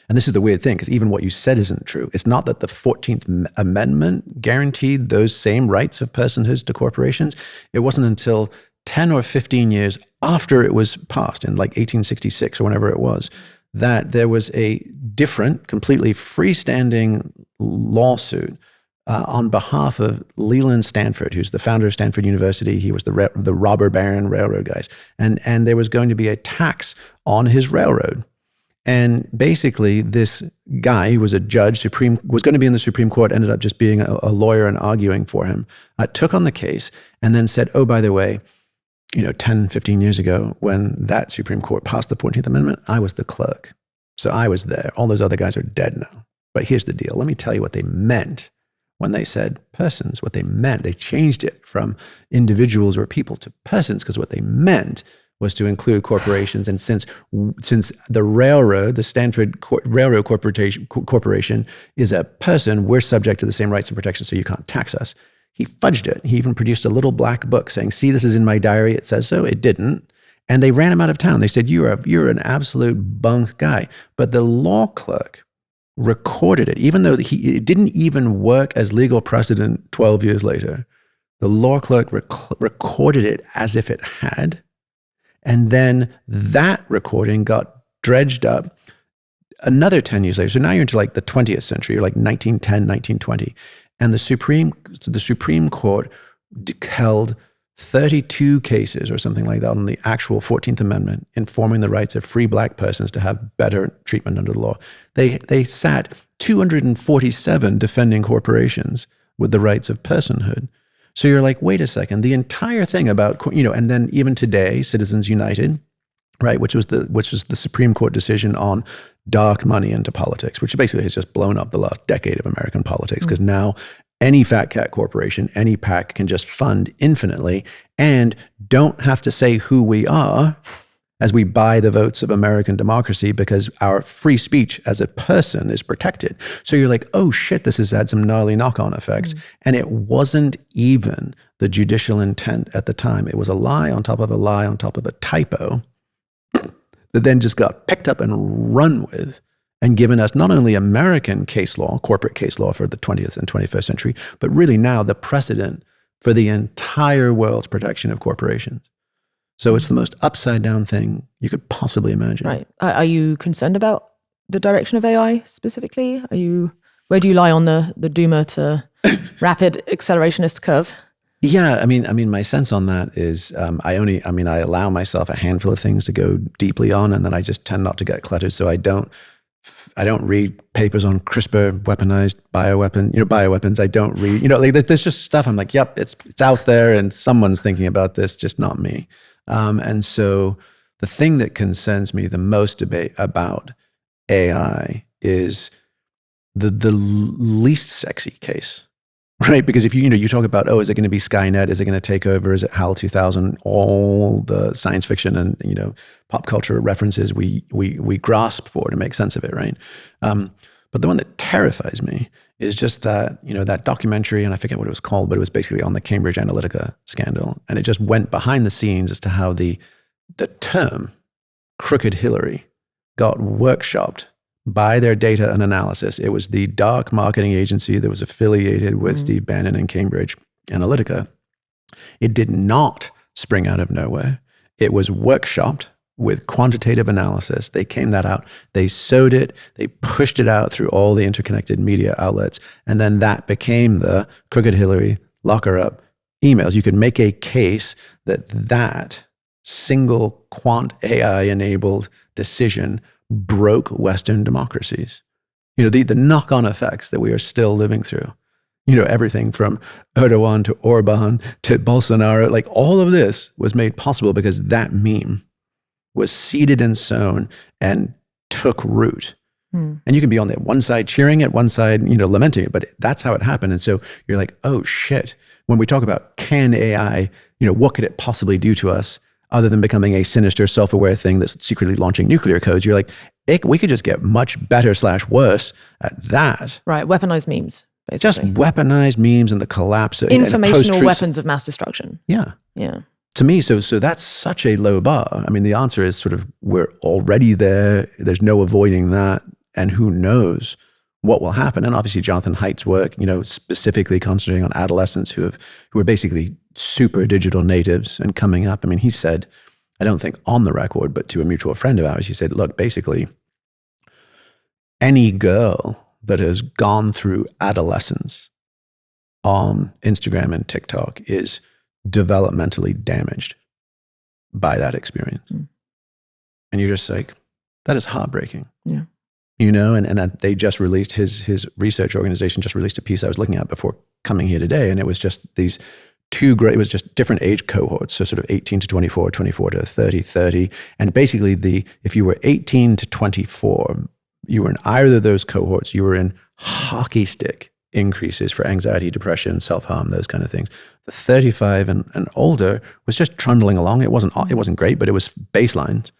And this is the weird thing, because even what you said isn't true. It's not that the 14th Amendment guaranteed those same rights of personhood to corporations. It wasn't until 10 or 15 years after it was passed in like 1866 or whenever it was, that there was a different, completely freestanding lawsuit on behalf of Leland Stanford, who's the founder of Stanford University. He was the robber baron railroad guys. And there was going to be a tax on his railroad. And basically, this guy who was a judge, was going to be in the Supreme Court, ended up just being a lawyer and arguing for him, took on the case and then said, oh, by the way, 10, 15 years ago, when that Supreme Court passed the 14th Amendment, I was the clerk. So I was there. All those other guys are dead now. But here's the deal. Let me tell you what they meant when they said persons. What they meant, they changed it from individuals or people to persons, because what they meant was to include corporations. And since the railroad, the Stanford Railroad Corporation is a person, we're subject to the same rights and protections, so you can't tax us. He fudged it. He even produced a little black book saying, see, this is in my diary. It says so. It didn't. And they ran him out of town. They said, you're an absolute bunk guy. But the law clerk recorded it, even though it didn't even work as legal precedent 12 years later. The law clerk recorded it as if it had. And then that recording got dredged up another 10 years later. So now you're into like the 20th century, you're like 1910, 1920. And the Supreme Court held 32 cases or something like that on the actual 14th Amendment, informing the rights of free black persons to have better treatment under the law. They sat 247 defending corporations with the rights of personhood. So you're like, wait a second, the entire thing about, and then even today, Citizens United, right, which was the Supreme Court decision on dark money into politics, which basically has just blown up the last decade of American politics, because now any fat cat corporation, any PAC can just fund infinitely and don't have to say who we are as we buy the votes of American democracy, because our free speech as a person is protected. So you're like, oh shit, this has had some gnarly knock-on effects. And it wasn't even the judicial intent at the time. It was a lie on top of a lie on top of a typo that then just got picked up and run with and given us not only American case law, corporate case law for the 20th and 21st century, but really now the precedent for the entire world's protection of corporations. So it's the most upside down thing you could possibly imagine. Right. Are you concerned about the direction of AI specifically? Are you Where do you lie on the doomer to rapid accelerationist curve? Yeah, I mean, my sense on that is I allow myself a handful of things to go deeply on, and then I just tend not to get cluttered. So I don't read papers on CRISPR weaponized bioweapons. I don't read, like there's just stuff I'm like, yep, it's out there, and someone's thinking about this, just not me. And so the thing that concerns me the most debate about AI is the least sexy case. Right, because if you talk about, is it going to be Skynet? Is it going to take over? Is it HAL 2000? All the science fiction and pop culture references we grasp for to make sense of it, right? But the one that terrifies me is just that that documentary, and I forget what it was called, but it was basically on the Cambridge Analytica scandal, and it just went behind the scenes as to how the term "crooked Hillary" got workshopped by their data and analysis. It was the dark marketing agency that was affiliated with Steve Bannon and Cambridge Analytica. It did not spring out of nowhere. It was workshopped with quantitative analysis. They came that out. They sewed it. They pushed it out through all the interconnected media outlets. And then that became the Crooked Hillary, lock her up emails. You could make a case that single quant AI-enabled decision broke Western democracies. The knock-on effects that we are still living through. Everything from Erdogan to Orban to Bolsonaro, like all of this was made possible because that meme was seeded and sown and took root. And you can be on the one side cheering it, one side, lamenting it, but that's how it happened. And so you're like, oh shit. When we talk about can AI, what could it possibly do to us? Other than becoming a sinister, self-aware thing that's secretly launching nuclear codes, you're like, we could just get much better / worse at that. Right, weaponized memes, basically. Just weaponized memes and the collapse of informational weapons of mass destruction. Yeah. Yeah. To me, so that's such a low bar. I mean, the answer is sort of we're already there. There's no avoiding that, and who knows what will happen. And obviously, Jonathan Haidt's work, specifically concentrating on adolescents who are basically super digital natives and coming up. I mean, he said, I don't think on the record, but to a mutual friend of ours, he said, look, basically, any girl that has gone through adolescence on Instagram and TikTok is developmentally damaged by that experience. And you're just like, that is heartbreaking. Yeah. And they just released, his research organization just released a piece I was looking at before coming here today. And it was just these it was just different age cohorts. So sort of 18 to 24, 24 to 30, 30. And basically if you were 18 to 24, you were in either of those cohorts, you were in hockey stick increases for anxiety, depression, self-harm, those kind of things. The 35 and older was just trundling along. It wasn't great, but it was baselines.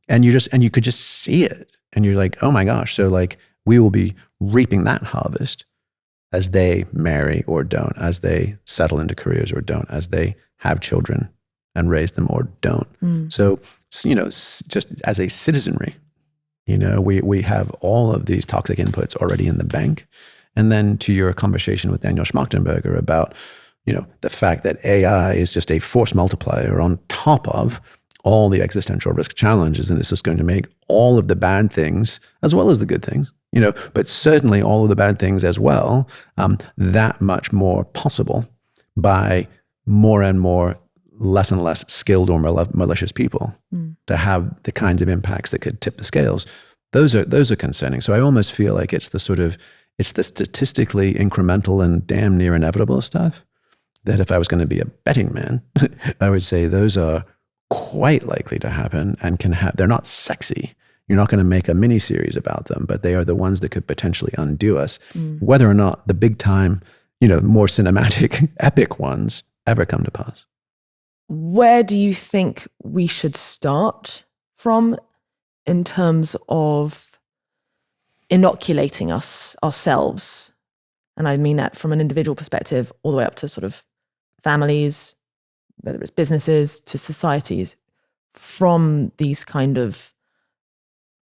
And you could just see it. And you're like, oh my gosh. So like we will be reaping that harvest as they marry or don't, as they settle into careers or don't, as they have children and raise them or don't. So, just as a citizenry, we have all of these toxic inputs already in the bank. And then to your conversation with Daniel Schmachtenberger about, the fact that AI is just a force multiplier on top of all the existential risk challenges, and it's just going to make all of the bad things as well as the good things, but certainly all of the bad things as well, that much more possible by more and more less and less skilled or malicious people to have the kinds of impacts that could tip the scales. Those are concerning. So I almost feel like it's the statistically incremental and damn near inevitable stuff that if I was going to be a betting man, I would say those are quite likely to happen and they're not sexy. You're not going to make a mini series about them, but they are the ones that could potentially undo us, whether or not the big time, more cinematic, epic ones ever come to pass. Where do you think we should start from in terms of inoculating ourselves? And I mean that from an individual perspective all the way up to sort of families, whether it's businesses, to societies, from these kind of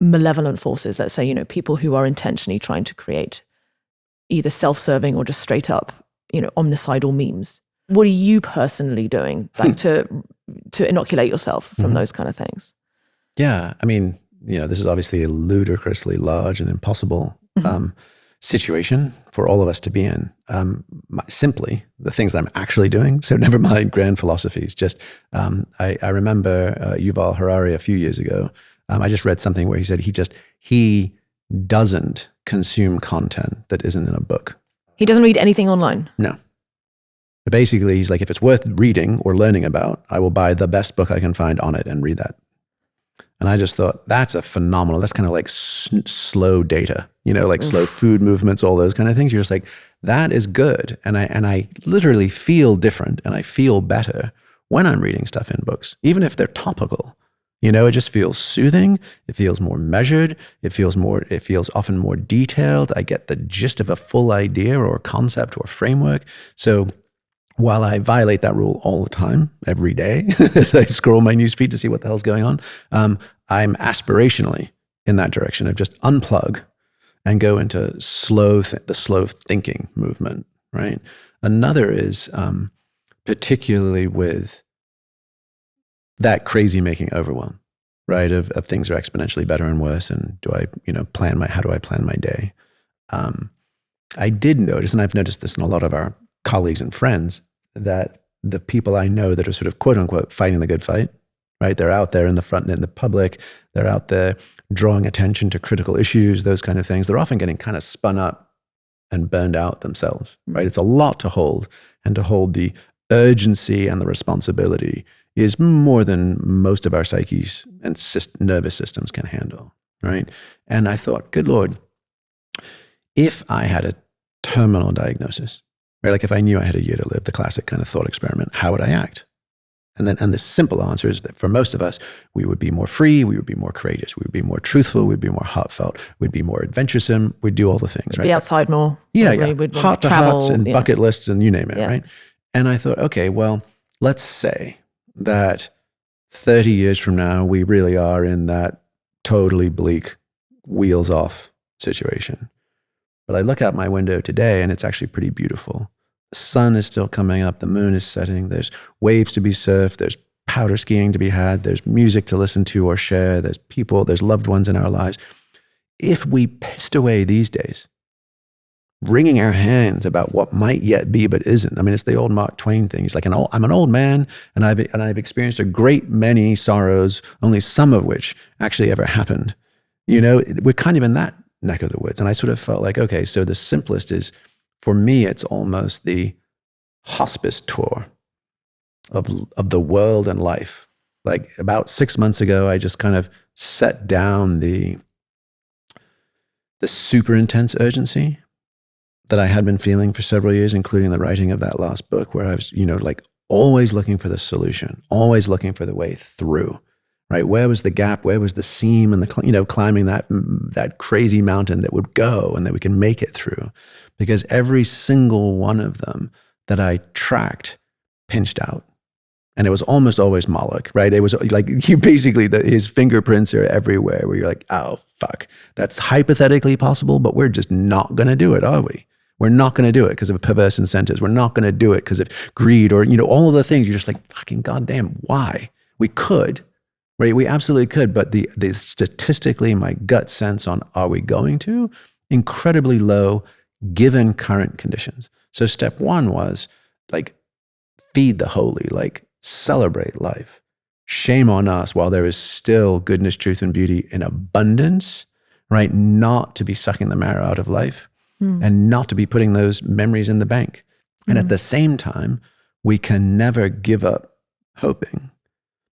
malevolent forces, let's say, people who are intentionally trying to create either self-serving or just straight up, omnicidal memes. What are you personally doing to inoculate yourself from those kind of things? Yeah. I mean, this is obviously a ludicrously large and impossible situation for all of us to be in. Simply the things that I'm actually doing. So never mind grand philosophies. Just I remember Yuval Harari a few years ago. I just read something where he said he doesn't consume content that isn't in a book. He doesn't read anything online? No. But basically, he's like, if it's worth reading or learning about, I will buy the best book I can find on it and read that. And I just thought, that's a phenomenal, that's kind of like slow data, like slow food movements, all those kind of things. You're just like, that is good. And I literally feel different and I feel better when I'm reading stuff in books, even if they're topical. It just feels soothing. It feels more measured. It feels often more detailed. I get the gist of a full idea or concept or framework. So while I violate that rule all the time, every day, as I scroll my newsfeed to see what the hell's going on, I'm aspirationally in that direction of just unplug and go into the slow thinking movement, right? Another is particularly with that crazy making overwhelm, right? Of things are exponentially better and worse, and how do I plan my day? I did notice, and I've noticed this in a lot of our colleagues and friends, that the people I know that are sort of quote unquote fighting the good fight, right? They're out there in the front, in the public, they're out there drawing attention to critical issues, those kind of things. They're often getting kind of spun up and burned out themselves, right? It's a lot to hold, and to hold the urgency and the responsibility is more than most of our psyches and nervous systems can handle, right? And I thought, good Lord, if I had a terminal diagnosis, right? Like if I knew I had a year to live, the classic kind of thought experiment, how would I act? And the simple answer is that for most of us, we would be more free, we would be more courageous, we would be more truthful, we'd be more heartfelt, we'd be more adventuresome, we'd do all the things, right? Be outside more. Yeah. We'd heart to travel, hearts and bucket lists and you name it, right? And I thought, okay, well, let's say that 30 years from now, we really are in that totally bleak, wheels off situation. But I look out my window today and it's actually pretty beautiful. The sun is still coming up. The moon is setting. There's waves to be surfed. There's powder skiing to be had. There's music to listen to or share. There's people, there's loved ones in our lives. If we pissed away these days, wringing our hands about what might yet be but isn't. I mean, it's the old Mark Twain thing. He's like, I'm an old man and I've experienced a great many sorrows, only some of which actually ever happened. We're kind of in that neck of the woods. And I sort of felt like, okay, so the simplest is, for me, it's almost the hospice tour of the world and life. Like about 6 months ago, I just kind of set down the super intense urgency that I had been feeling for several years, including the writing of that last book, where I was, like always looking for the solution, always looking for the way through. Right? Where was the gap? Where was the seam? And climbing that crazy mountain that would go and that we can make it through. Because every single one of them that I tracked pinched out. And it was almost always Moloch, right? It was like his fingerprints are everywhere where you're like, oh, fuck. That's hypothetically possible, but we're just not going to do it, are we? We're not going to do it because of perverse incentives. We're not going to do it because of greed or, all of the things. You're just like, fucking goddamn, why? We could. Right, we absolutely could, but the statistically, my gut sense on are we going to, incredibly low given current conditions. So step one was like feed the holy, like celebrate life. Shame on us while there is still goodness, truth, and beauty in abundance, right? Not to be sucking the marrow out of life and not to be putting those memories in the bank. And at the same time, we can never give up hoping.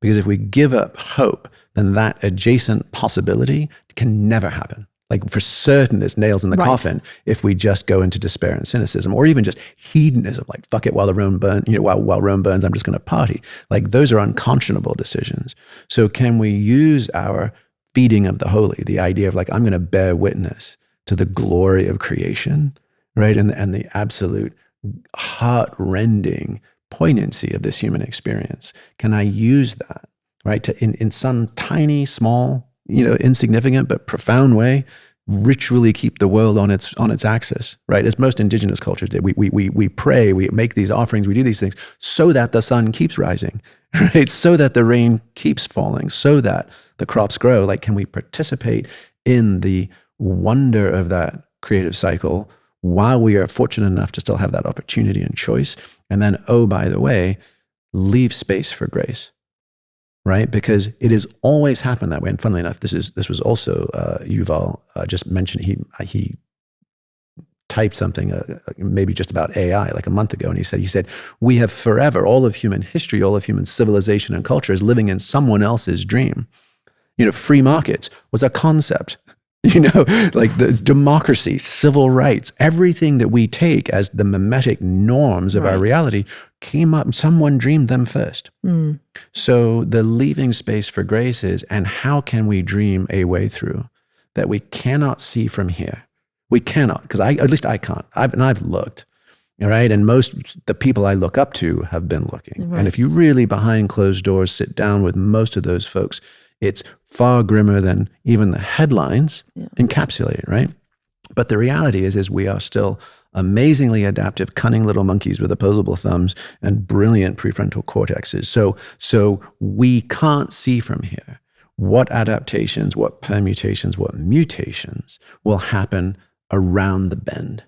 Because if we give up hope, then that adjacent possibility can never happen. Like for certain, it's nails in the coffin if we just go into despair and cynicism, or even just hedonism, like fuck it while Rome burns, while Rome burns, I'm just going to party. Like those are unconscionable decisions. So can we use our feeding of the holy, the idea of like, I'm going to bear witness to the glory of creation, right? And the absolute heart-rending poignancy of this human experience. Can I use that, right, to in some tiny, small, insignificant but profound way, ritually keep the world on its axis, right? As most indigenous cultures did. We pray, we make these offerings, we do these things so that the sun keeps rising, right? So that the rain keeps falling, so that the crops grow. Like, can we participate in the wonder of that creative cycle while we are fortunate enough to still have that opportunity and choice. And then, oh, by the way, leave space for grace, right? Because it has always happened that way. And funnily enough, this was also Yuval just mentioned. He typed something maybe just about AI like a month ago, and he said we have forever, all of human history, all of human civilization and culture is living in someone else's dream. Free markets was a concept. Like the democracy, civil rights, everything that we take as the mimetic norms of our reality came up, someone dreamed them first. So the leaving space for grace is, and how can we dream a way through that we cannot see from here? We cannot, because at least I can't. I've looked, all right? And the people I look up to have been looking. Right. And if you really behind closed doors sit down with most of those folks, it's far grimmer than even the headlines encapsulate it, right? But the reality is we are still amazingly adaptive, cunning little monkeys with opposable thumbs and brilliant prefrontal cortexes. So we can't see from here what adaptations, what permutations, what mutations will happen around the bend.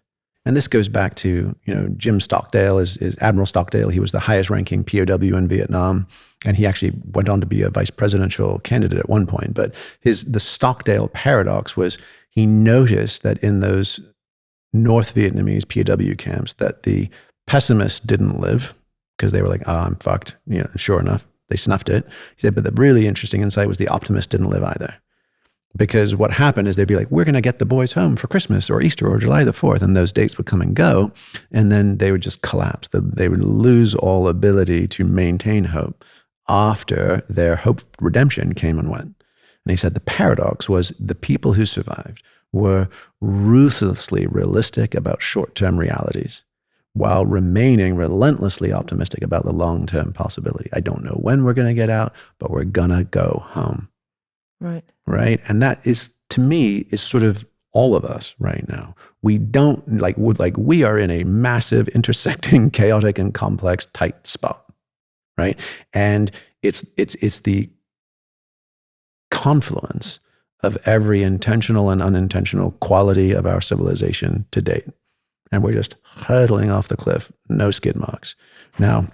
And this goes back to, Jim Stockdale is Admiral Stockdale. He was the highest ranking POW in Vietnam. And he actually went on to be a vice presidential candidate at one point. But the Stockdale paradox was he noticed that in those North Vietnamese POW camps that the pessimists didn't live because they were like, I'm fucked. Sure enough, they snuffed it. He said, but the really interesting insight was the optimists didn't live either. Because what happened is they'd be like, we're going to get the boys home for Christmas or Easter or July the 4th. And those dates would come and go. And then they would just collapse. They would lose all ability to maintain hope after their hope redemption came and went. And he said the paradox was the people who survived were ruthlessly realistic about short-term realities while remaining relentlessly optimistic about the long-term possibility. I don't know when we're going to get out, but we're going to go home. Right. And that is, to me, is sort of all of us right now. We don't we are in a massive, intersecting, chaotic and complex, tight spot. Right. And it's the confluence of every intentional and unintentional quality of our civilization to date. And we're just hurtling off the cliff, no skid marks. Now,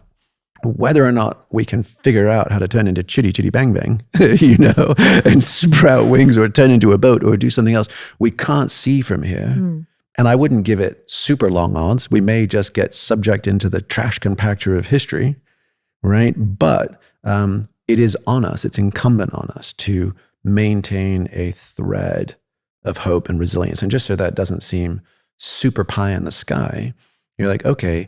whether or not we can figure out how to turn into chitty chitty bang bang, and sprout wings or turn into a boat or do something else, we can't see from here. And I wouldn't give it super long odds. We may just get subject into the trash compactor of history, right? But it is on us. It's incumbent on us to maintain a thread of hope and resilience. And just so that doesn't seem super pie in the sky, you're like, okay,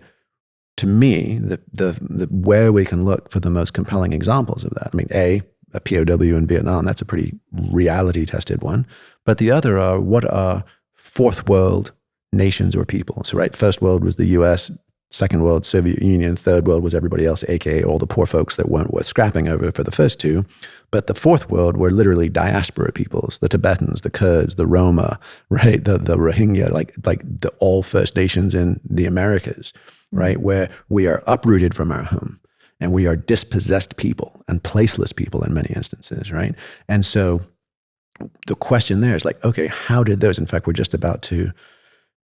to me, the where we can look for the most compelling examples of that. I mean, a POW in Vietnam, that's a pretty reality tested one. But the other are, what are fourth world nations or people? So, right, first world was the US, second world, Soviet Union, third world was everybody else, aka all the poor folks that weren't worth scrapping over for the first two. But the fourth world were literally diaspora peoples, the Tibetans, the Kurds, the Roma, right, the Rohingya, like the all First Nations in the Americas, right, where we are uprooted from our home and we are dispossessed people and placeless people in many instances, right? And so the question there is like, okay, how did those, in fact, we're just about to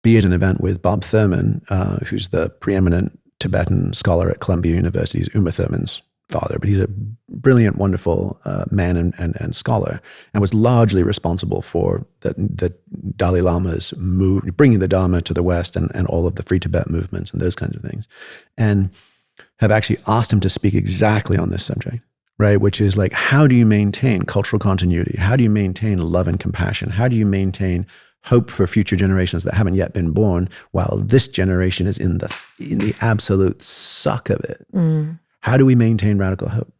be at an event with Bob Thurman, who's the preeminent Tibetan scholar at Columbia University. He's Uma Thurman's father, but he's a brilliant, wonderful man and scholar, and was largely responsible for the Dalai Lama's move, bringing the Dharma to the West and all of the Free Tibet movements and those kinds of things, and have actually asked him to speak exactly on this subject, right? Which is like, how do you maintain cultural continuity? How do you maintain love and compassion? How do you maintain hope for future generations that haven't yet been born while this generation is in the absolute suck of it? How do we maintain radical hope?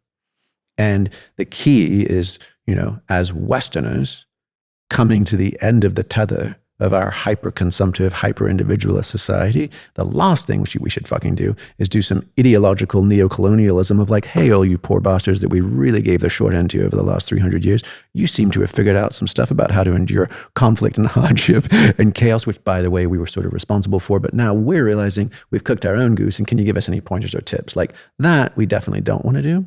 And the key is, as Westerners coming to the end of the tether of our hyper-consumptive, hyper-individualist society, the last thing we should fucking do is do some ideological neocolonialism of like, hey, all you poor bastards that we really gave the short end to over the last 300 years, you seem to have figured out some stuff about how to endure conflict and hardship and chaos, which, by the way, we were sort of responsible for, but now we're realizing we've cooked our own goose, and can you give us any pointers or tips? Like that, we definitely don't want to do.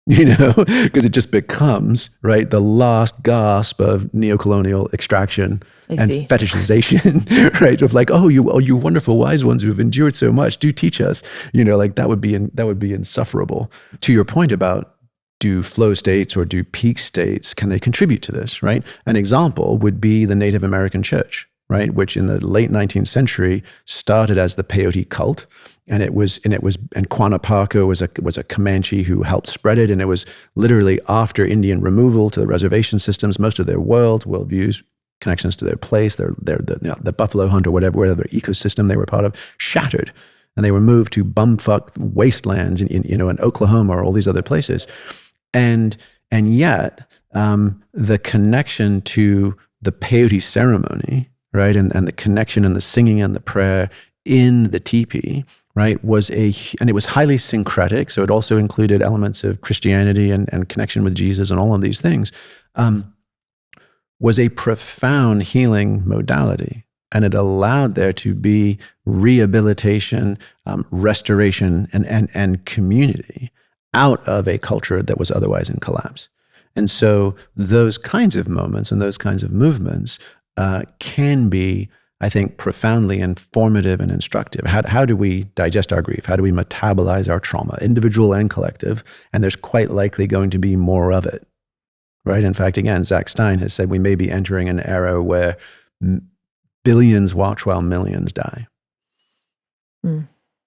because it just becomes, right, the last gasp of neocolonial extraction and fetishization, right? Of like, oh, you wonderful wise ones who have endured so much, do teach us, like that would be insufferable. To your point about do flow states or do peak states, can they contribute to this, right? An example would be the Native American church, right, which in the late 19th century started as the peyote cult. And Quanah was a Comanche who helped spread it. And it was literally after Indian removal to the reservation systems, most of their worldviews, connections to their place, the buffalo hunt or whatever ecosystem they were part of, shattered. And they were moved to bumfuck wastelands in Oklahoma or all these other places. And yet the connection to the peyote ceremony, right, and the connection and the singing and the prayer in the teepee, right, and it was highly syncretic. So it also included elements of Christianity and connection with Jesus and all of these things, was a profound healing modality. And it allowed there to be rehabilitation, restoration, and community out of a culture that was otherwise in collapse. And so those kinds of moments and those kinds of movements can be, I think, profoundly informative and instructive. How do we digest our grief? How do we metabolize our trauma, individual and collective? And there's quite likely going to be more of it, right? In fact, again, Zach Stein has said we may be entering an era where billions watch while millions die,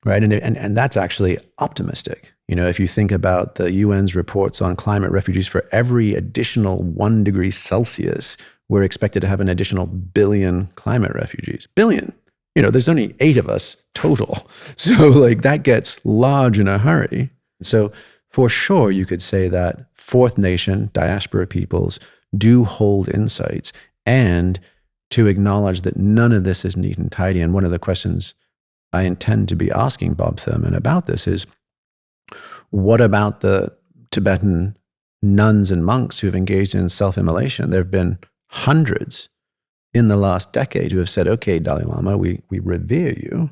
right? And that's actually optimistic. If you think about the UN's reports on climate refugees, for every additional 1 degree Celsius, we're expected to have an additional billion climate refugees. Billion. There's only 8 of us total. So like that gets large in a hurry. So for sure, you could say that fourth nation diaspora peoples do hold insights, and to acknowledge that none of this is neat and tidy. And one of the questions I intend to be asking Bob Thurman about this is, what about the Tibetan nuns and monks who have engaged in self-immolation? There have been hundreds in the last decade who have said, okay, Dalai Lama, we revere you,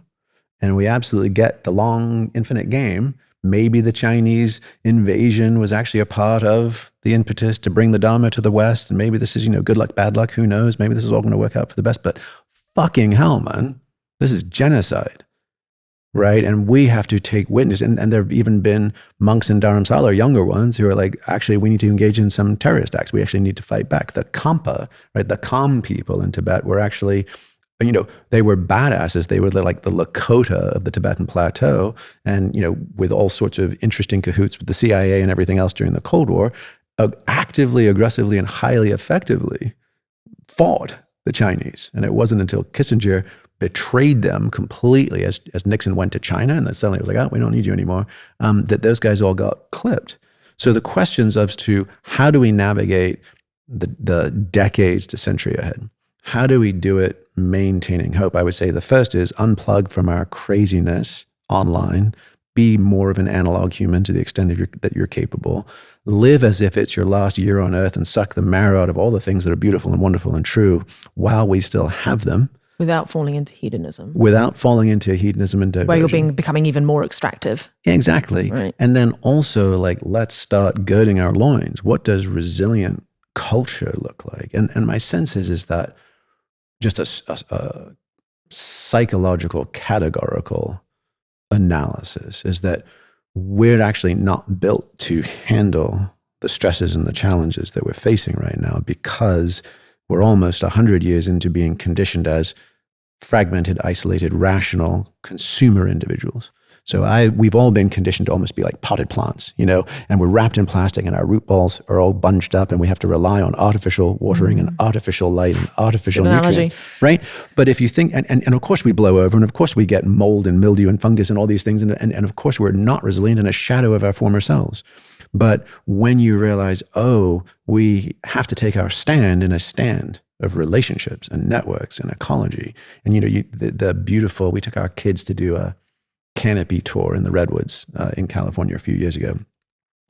and we absolutely get the long, infinite game. Maybe the Chinese invasion was actually a part of the impetus to bring the Dharma to the West, and maybe this is, good luck, bad luck, who knows? Maybe this is all going to work out for the best, but fucking hell, man, this is genocide. Right. And we have to take witness. And there have even been monks in Dharamsala, younger ones, who are like, actually, we need to engage in some terrorist acts. We actually need to fight back. The Kampa, right, the Kam people in Tibet were actually, they were badasses. They were like the Lakota of the Tibetan plateau. And, with all sorts of interesting cahoots with the CIA and everything else during the Cold War, actively, aggressively, and highly effectively fought the Chinese. And it wasn't until Kissinger betrayed them completely as Nixon went to China, and then suddenly it was like, oh, we don't need you anymore, that those guys all got clipped. So the questions as to how do we navigate the decades to century ahead? How do we do it maintaining hope? I would say the first is unplug from our craziness online, be more of an analog human to the extent that you're capable, live as if it's your last year on earth and suck the marrow out of all the things that are beautiful and wonderful and true while we still have them. Without falling into hedonism. Without falling into hedonism and diversion. Where you're becoming even more extractive. Yeah, exactly. Right. And then also, like, let's start girding our loins. What does resilient culture look like? And my sense is that just a psychological, categorical analysis is that we're actually not built to handle the stresses and the challenges that we're facing right now, because we're almost 100 years into being conditioned as fragmented, isolated, rational consumer individuals. So we've all been conditioned to almost be like potted plants, and we're wrapped in plastic and our root balls are all bunched up and we have to rely on artificial watering and artificial light and artificial nutrients, right? But if you think, and of course we blow over, and of course we get mold and mildew and fungus and all these things, and of course we're not resilient and a shadow of our former selves. But when you realize, we have to take our stand in a stand of relationships and networks and ecology. And, the beautiful, we took our kids to do a canopy tour in the Redwoods in California a few years ago.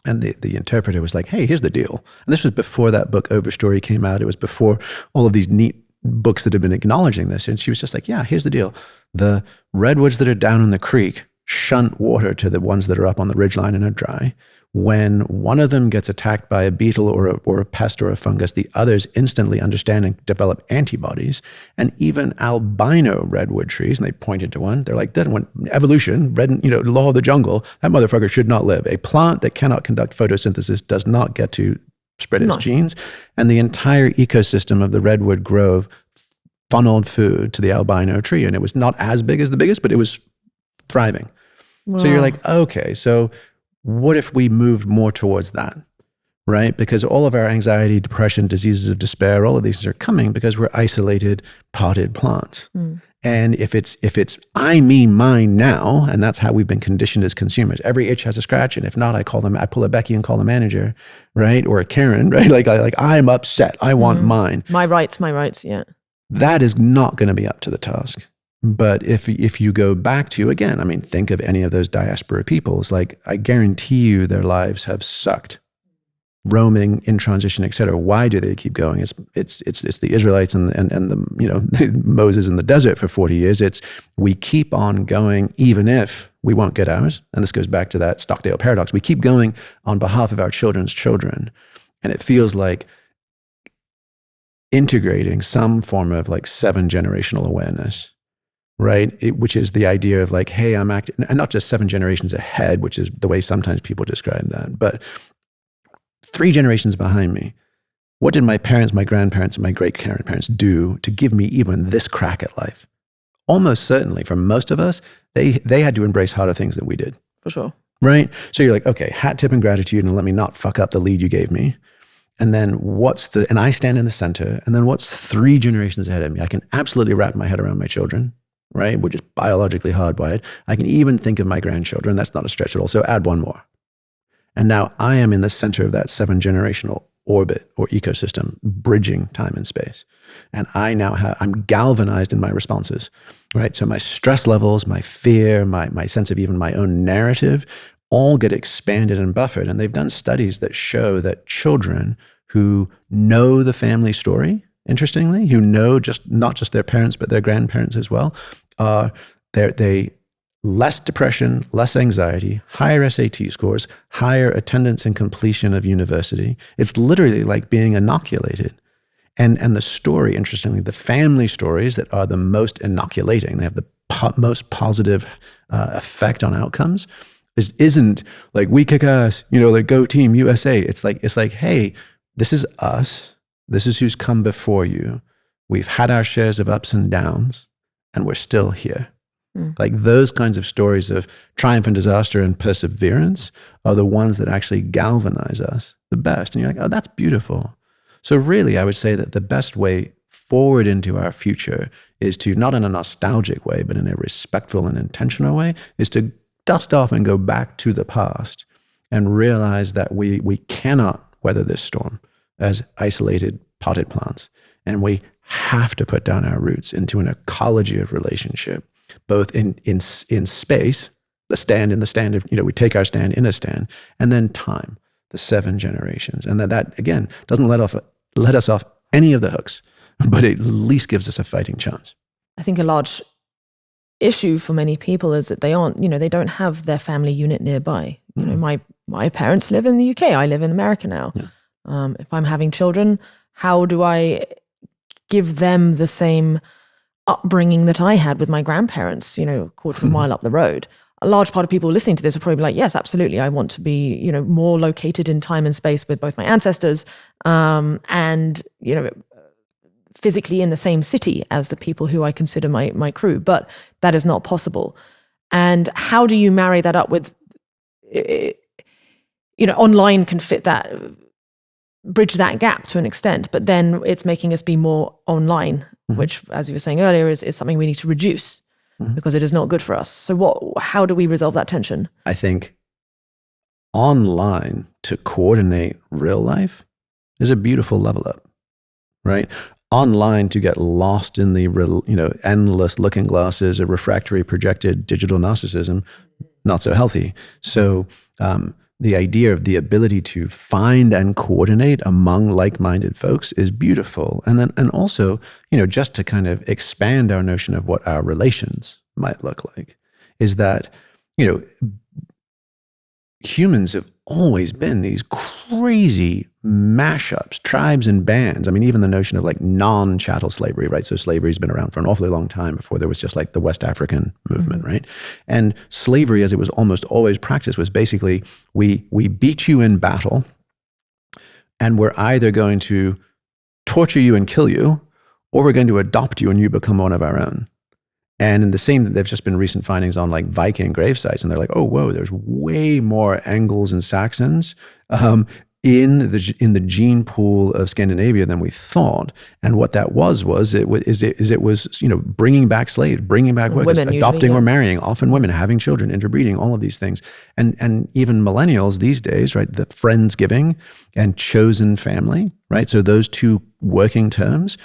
And the interpreter was like, hey, here's the deal. And this was before that book Overstory came out. It was before all of these neat books that have been acknowledging this. And she was just like, yeah, here's the deal. The redwoods that are down in the creek shunt water to the ones that are up on the ridgeline and are dry. When one of them gets attacked by a beetle or a pest or a fungus, the others instantly understand and develop antibodies. And even albino redwood trees, and they pointed to one, they're like, evolution, law of the jungle, that motherfucker should not live. A plant that cannot conduct photosynthesis does not get to spread its genes. And the entire ecosystem of the redwood grove funneled food to the albino tree. And it was not as big as the biggest, but it was thriving. Wow. So you're like, okay, so what if we moved more towards that, right? Because all of our anxiety, depression, diseases of despair, all of these are coming because we're isolated, potted plants. And if it's I, me, mine now, and that's how we've been conditioned as consumers. Every itch has a scratch, and if not, I pull a Becky and call the manager, right? Or a Karen, right? Like I'm upset. I want mine. My rights, yeah. That is not going to be up to the task. But if you go back to, again, I mean, think of any of those diaspora peoples, like I guarantee you their lives have sucked, roaming, in transition, et cetera. Why do they keep going? It's the Israelites and the Moses in the desert for 40 years. We keep on going even if we won't get ours. And this goes back to that Stockdale paradox. We keep going on behalf of our children's children. And it feels like integrating some form of like 7 generational awareness, right? Which is the idea of like, hey, I'm acting, and not just 7 generations ahead, which is the way sometimes people describe that, but 3 generations behind me. What did my parents, my grandparents, and my great-grandparents do to give me even this crack at life? Almost certainly, for most of us, they had to embrace harder things than we did. For sure. Right? So you're like, okay, hat tip and gratitude, and let me not fuck up the lead you gave me. And then and I stand in the center, and then what's 3 generations ahead of me? I can absolutely wrap my head around my children, right? We're just biologically hardwired. I can even think of my grandchildren. That's not a stretch at all. So add 1 more. And now I am in the center of that 7 generational orbit or ecosystem, bridging time and space. And I'm galvanized in my responses, right? So my stress levels, my fear, my sense of even my own narrative, all get expanded and buffered. And they've done studies that show that children who know the family story, interestingly, who know not just their parents, but their grandparents as well, they less depression, less anxiety, higher SAT scores, higher attendance and completion of university. It's literally like being inoculated. And the story, interestingly, the family stories that are the most inoculating, they have the most positive effect on outcomes, isn't like we kick ass, like go team USA. It's like, hey, this is us. This is who's come before you. We've had our shares of ups and downs, and we're still here. Like those kinds of stories of triumph and disaster and perseverance are the ones that actually galvanize us the best. And you're like, oh, that's beautiful. So really, I would say that the best way forward into our future is to, not in a nostalgic way, but in a respectful and intentional way, is to dust off and go back to the past and realize that we cannot weather this storm as isolated potted plants. And we have to put down our roots into an ecology of relationship, both in space, the stand in the stand of, we take our stand in a stand, and then time, the 7 generations. And that again, doesn't let us off any of the hooks, but it at least gives us a fighting chance. I think a large issue for many people is that they don't have their family unit nearby. My parents live in the UK. I live in America now. Yeah. If I'm having children, how do I give them the same upbringing that I had with my grandparents, a quarter of a mile up the road? A large part of people listening to this will probably be like, yes, absolutely. I want to be, more located in time and space with both my ancestors, and, physically in the same city as the people who I consider my crew, but that is not possible. And how do you marry that up with, online can fit that, bridge that gap to an extent, but then it's making us be more online, which, as you were saying earlier, is something we need to reduce because it is not good for us. So how do we resolve that tension? I think online to coordinate real life is a beautiful level up, right? Online to get lost in the endless looking glasses of refractory projected digital narcissism, not so healthy. So the idea of the ability to find and coordinate among like-minded folks is beautiful. And also, just to kind of expand our notion of what our relations might look like, is that humans have always been these crazy mashups, tribes and bands. I mean, even the notion of like non-chattel slavery, right? So slavery's been around for an awfully long time before there was just like the West African movement, right? And slavery, as it was almost always practiced, was basically we beat you in battle, and we're either going to torture you and kill you, or we're going to adopt you and you become one of our own. And in the same, there've just been recent findings on like Viking grave sites, and they're like, oh, whoa, there's way more Angles and Saxons in the gene pool of Scandinavia than we thought. And what that was it was bringing back slaves, bringing back workers, women adopting usually, or marrying, often women, having children, interbreeding, all of these things. And even millennials these days, right? The friendsgiving and chosen family, right? So those two working terms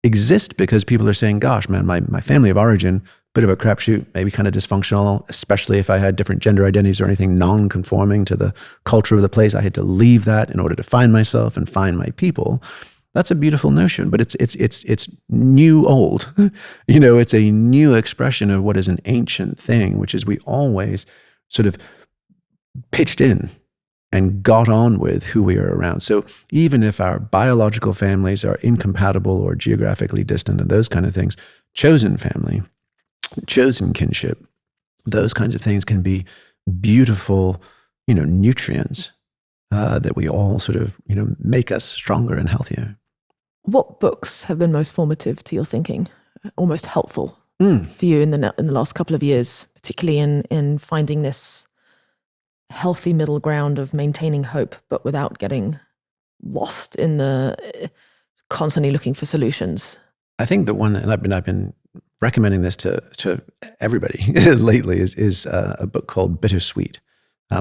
exist because people are saying, gosh, man, my family of origin, bit of a crapshoot, maybe kind of dysfunctional, especially if I had different gender identities or anything non-conforming to the culture of the place. I had to leave that in order to find myself and find my people. That's a beautiful notion, but it's new old. It's a new expression of what is an ancient thing, which is we always sort of pitched in and got on with who we are around. So even if our biological families are incompatible or geographically distant and those kind of things, chosen family, chosen kinship, those kinds of things can be beautiful, nutrients that we all sort of, make us stronger and healthier. What books have been most formative to your thinking, almost helpful for you in the last couple of years, particularly in finding this healthy middle ground of maintaining hope, but without getting lost in the constantly looking for solutions? I think the one, and I've been recommending this to everybody lately, is a book called Bittersweet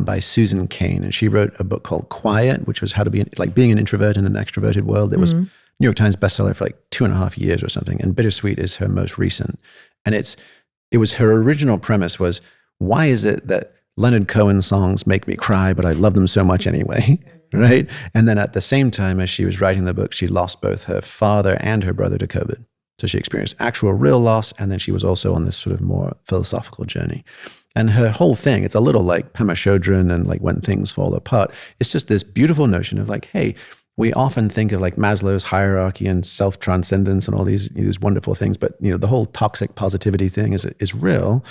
by Susan Cain, and she wrote a book called Quiet, which was how to be like being an introvert in an extroverted world. It was New York Times bestseller for like 2.5 years or something, and Bittersweet is her most recent. And it was her original premise was, why is it that Leonard Cohen songs make me cry, but I love them so much anyway, right? And then at the same time as she was writing the book, she lost both her father and her brother to COVID. So she experienced actual real loss, and then she was also on this sort of more philosophical journey. And her whole thing, it's a little like Pema Chodron and like When Things Fall Apart. It's just this beautiful notion of like, hey, we often think of like Maslow's hierarchy and self-transcendence and all these wonderful things, but the whole toxic positivity thing is real.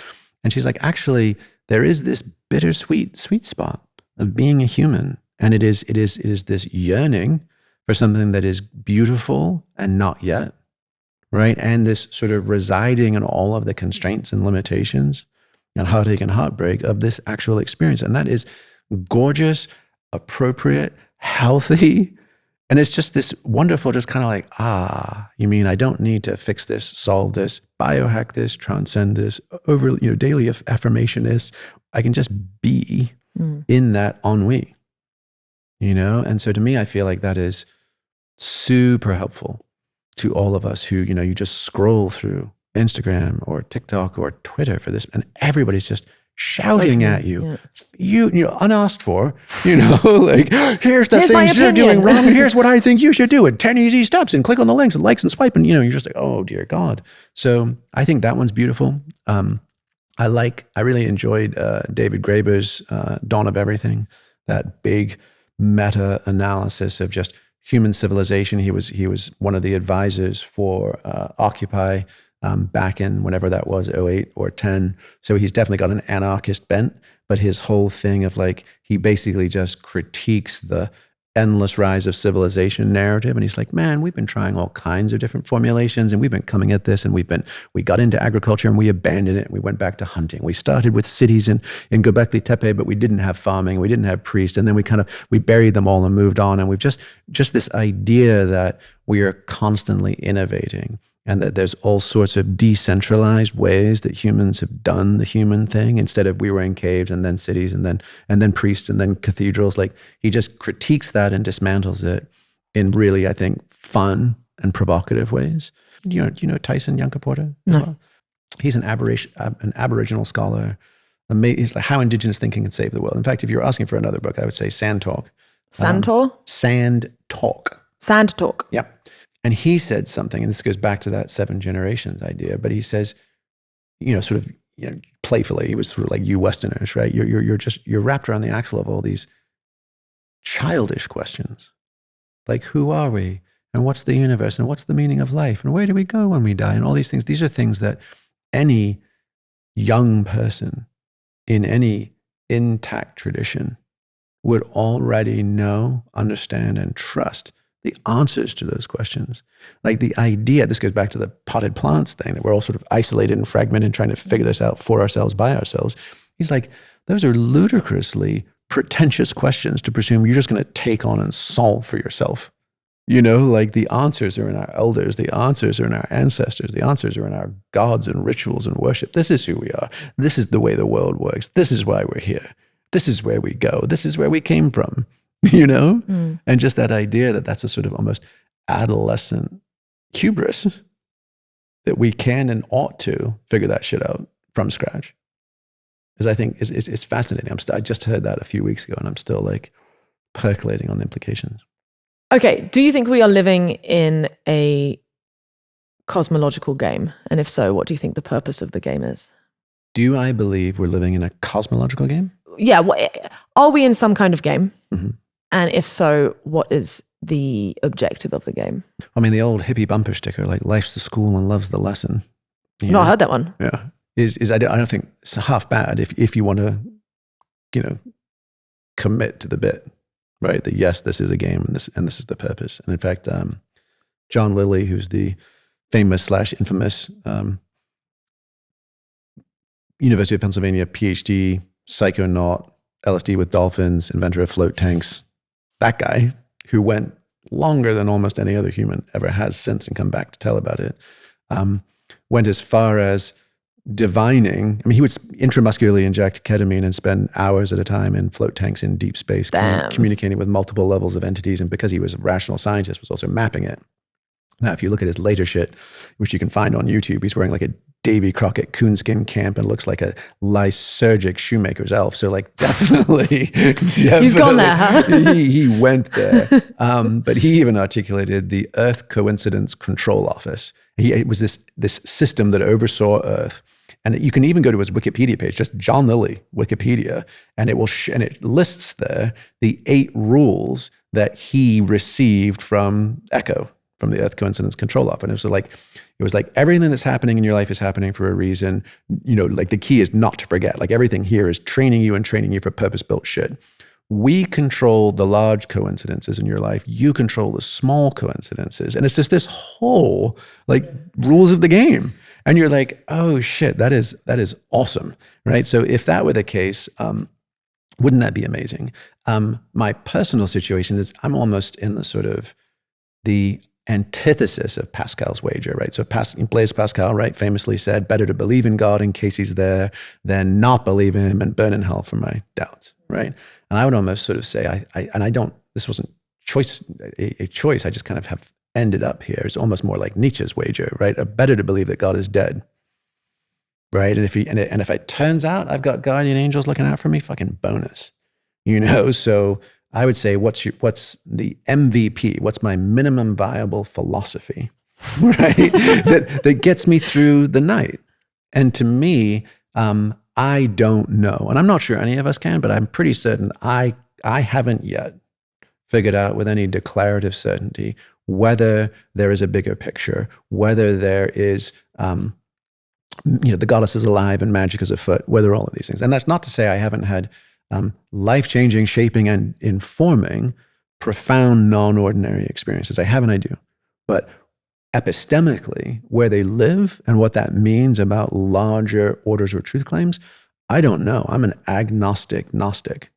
And she's like, actually, there is this bittersweet sweet spot of being a human. And it is this yearning for something that is beautiful and not yet, right? And this sort of residing in all of the constraints and limitations and heartache and heartbreak of this actual experience. And that is gorgeous, appropriate, healthy. And it's just this wonderful, just kind of like, you mean I don't need to fix this, solve this, biohack this, transcend this, over, daily affirmation this. I can just be in that ennui, And so to me, I feel like that is super helpful to all of us who, you just scroll through Instagram or TikTok or Twitter for this, and everybody's just shouting at you, unasked for, like, here's the things you're doing wrong, and here's what I think you should do, and 10 easy steps, and click on the links and likes and swipe, and you're just like, oh dear God. So I think that one's beautiful. I really enjoyed David Graeber's Dawn of Everything, that big meta analysis of just human civilization. He was one of the advisors for Occupy back in whenever that was, 08 or 10. So he's definitely got an anarchist bent, but his whole thing of like, he basically just critiques the endless rise of civilization narrative. And he's like, man, we've been trying all kinds of different formulations, and we've been coming at this, and we got into agriculture and we abandoned it. And we went back to hunting. We started with cities in Göbekli Tepe, but we didn't have farming. We didn't have priests. And then we buried them all and moved on. And we've just this idea that we are constantly innovating, and that there's all sorts of decentralized ways that humans have done the human thing, instead of we were in caves and then cities and then priests and then cathedrals. Like, he just critiques that and dismantles it in really, I think, fun and provocative ways. Do you know Tyson Yunkaporta? No. Well? He's an Aboriginal scholar. He's like How Indigenous Thinking Can Save the World. In fact, if you're asking for another book, I would say Sand Talk. Sand Talk? Sand Talk. Sand Talk. Yep. And he said something, and this goes back to that 7 generations idea, but he says, sort of, playfully, he was sort of like, you Westerners, right? You're wrapped around the axle of all these childish questions. Like, who are we? And what's the universe? And what's the meaning of life? And where do we go when we die? And all these things. These are things that any young person in any intact tradition would already know, understand, and trust the answers to those questions. Like the idea, this goes back to the potted plants thing, that we're all sort of isolated and fragmented trying to figure this out for ourselves, by ourselves. He's like, those are ludicrously pretentious questions to presume you're just going to take on and solve for yourself. Like the answers are in our elders, the answers are in our ancestors, the answers are in our gods and rituals and worship. This is who we are. This is the way the world works. This is why we're here. This is where we go. This is where we came from, And just that idea that that's a sort of almost adolescent hubris, that we can and ought to figure that shit out from scratch. Because I think it's fascinating. I just heard that a few weeks ago and I'm still like percolating on the implications. Okay, do you think we are living in a cosmological game? And if so, what do you think the purpose of the game is? Do I believe we're living in a cosmological game? Yeah, are we in some kind of game? Mm-hmm. And if so, what is the objective of the game? I mean, the old hippie bumper sticker, like life's the school and love's the lesson. I heard that one. Yeah. I don't think it's half bad if you want to, commit to the bit. Right, that yes, this is a game, and this is the purpose. And in fact, John Lilly, who's the famous / infamous University of Pennsylvania PhD, psychonaut, LSD with dolphins, inventor of float tanks, that guy who went longer than almost any other human ever has since and come back to tell about it, went as far as divining. I mean, he would intramuscularly inject ketamine and spend hours at a time in float tanks in deep space, communicating with multiple levels of entities. And because he was a rational scientist, was also mapping it. Now, if you look at his later shit, which you can find on YouTube, he's wearing like a Davy Crockett coonskin camp and looks like a lysergic shoemaker's elf. So like definitely. He's gone there, huh? he went there. But he even articulated the Earth Coincidence Control Office. It was this system that oversaw Earth. And you can even go to his Wikipedia page, just John Lilly Wikipedia, and it lists there the 8 rules that he received from ECHO, from the Earth Coincidence Control Office. And it was like everything that's happening in your life is happening for a reason. Like the key is not to forget. Like everything here is training you for purpose-built shit. We control the large coincidences in your life. You control the small coincidences. And it's just this whole like rules of the game. And you're like, oh shit, that is awesome, right? So if that were the case, wouldn't that be amazing? My personal situation is I'm almost in the sort of the antithesis of Pascal's wager, right? So Blaise Pascal, right, famously said, better to believe in God in case he's there than not believe in him and burn in hell for my doubts, right? And I would almost sort of say, this wasn't a choice, I just kind of have ended up here. It's almost more like Nietzsche's wager, right? Better to believe that God is dead, right? And if it turns out I've got guardian angels looking out for me, fucking bonus, So I would say, what's the MVP? What's my minimum viable philosophy, right? that gets me through the night. And to me, I don't know, and I'm not sure any of us can, but I'm pretty certain I haven't yet figured out with any declarative certainty whether there is a bigger picture, whether there is, the goddess is alive and magic is afoot, whether all of these things. And that's not to say I haven't had life-changing, shaping, and informing profound, non-ordinary experiences. I have and I do. But epistemically, where they live and what that means about larger orders or truth claims, I don't know. I'm an agnostic Gnostic,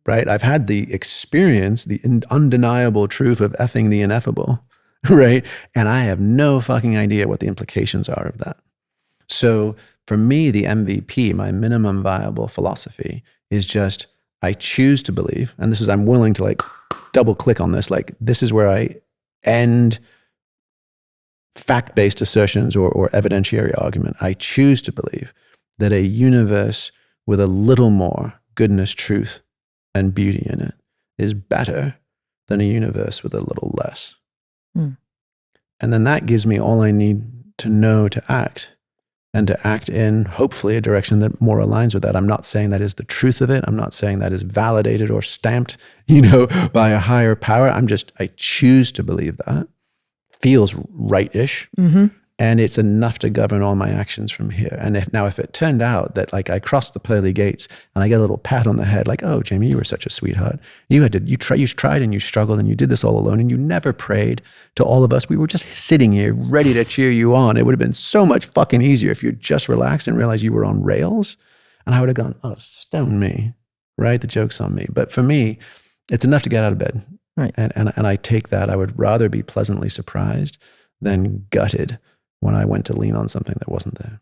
right? I've had the experience, the undeniable truth of effing the ineffable, right? And I have no fucking idea what the implications are of that. So for me, the MVP, my minimum viable philosophy, is just, I choose to believe, and this is, I'm willing to like double click on this, like this is where I end fact-based assertions or evidentiary argument. I choose to believe that a universe with a little more goodness, truth, and beauty in it is better than a universe with a little less. And then that gives me all I need to know to act. and to act in, hopefully, a direction that more aligns with that. I'm not saying that is the truth of it. I'm not saying that is validated or stamped, by a higher power. I choose to believe that. Feels right-ish. Mm-hmm. And it's enough to govern all my actions from here. And if it turned out that I crossed the pearly gates and I get a little pat on the head, like, oh, Jamie, you were such a sweetheart. You tried and you struggled and you did this all alone and you never prayed to all of us. We were just sitting here ready to cheer you on. It would have been so much fucking easier if you just relaxed and realized you were on rails. And I would have gone, oh, stone me, right? The joke's on me. But for me, it's enough to get out of bed. Right. And I take that. I would rather be pleasantly surprised than gutted when I went to lean on something that wasn't there.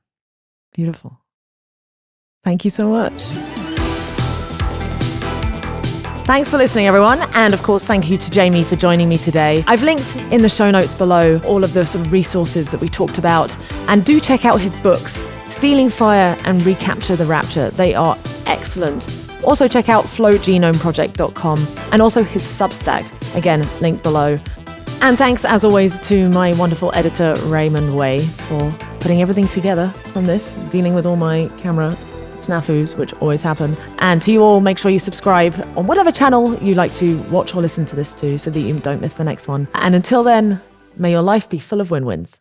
Beautiful. Thank you so much. Thanks for listening, everyone. And of course, thank you to Jamie for joining me today. I've linked in the show notes below all of the sort of resources that we talked about. And do check out his books, Stealing Fire and Recapture the Rapture. They are excellent. Also check out flowgenomeproject.com and also his Substack. Again, link below. And thanks, as always, to my wonderful editor, Raymond Way, for putting everything together from this, dealing with all my camera snafus, which always happen. And to you all, make sure you subscribe on whatever channel you like to watch or listen to this to so that you don't miss the next one. And until then, may your life be full of win-wins.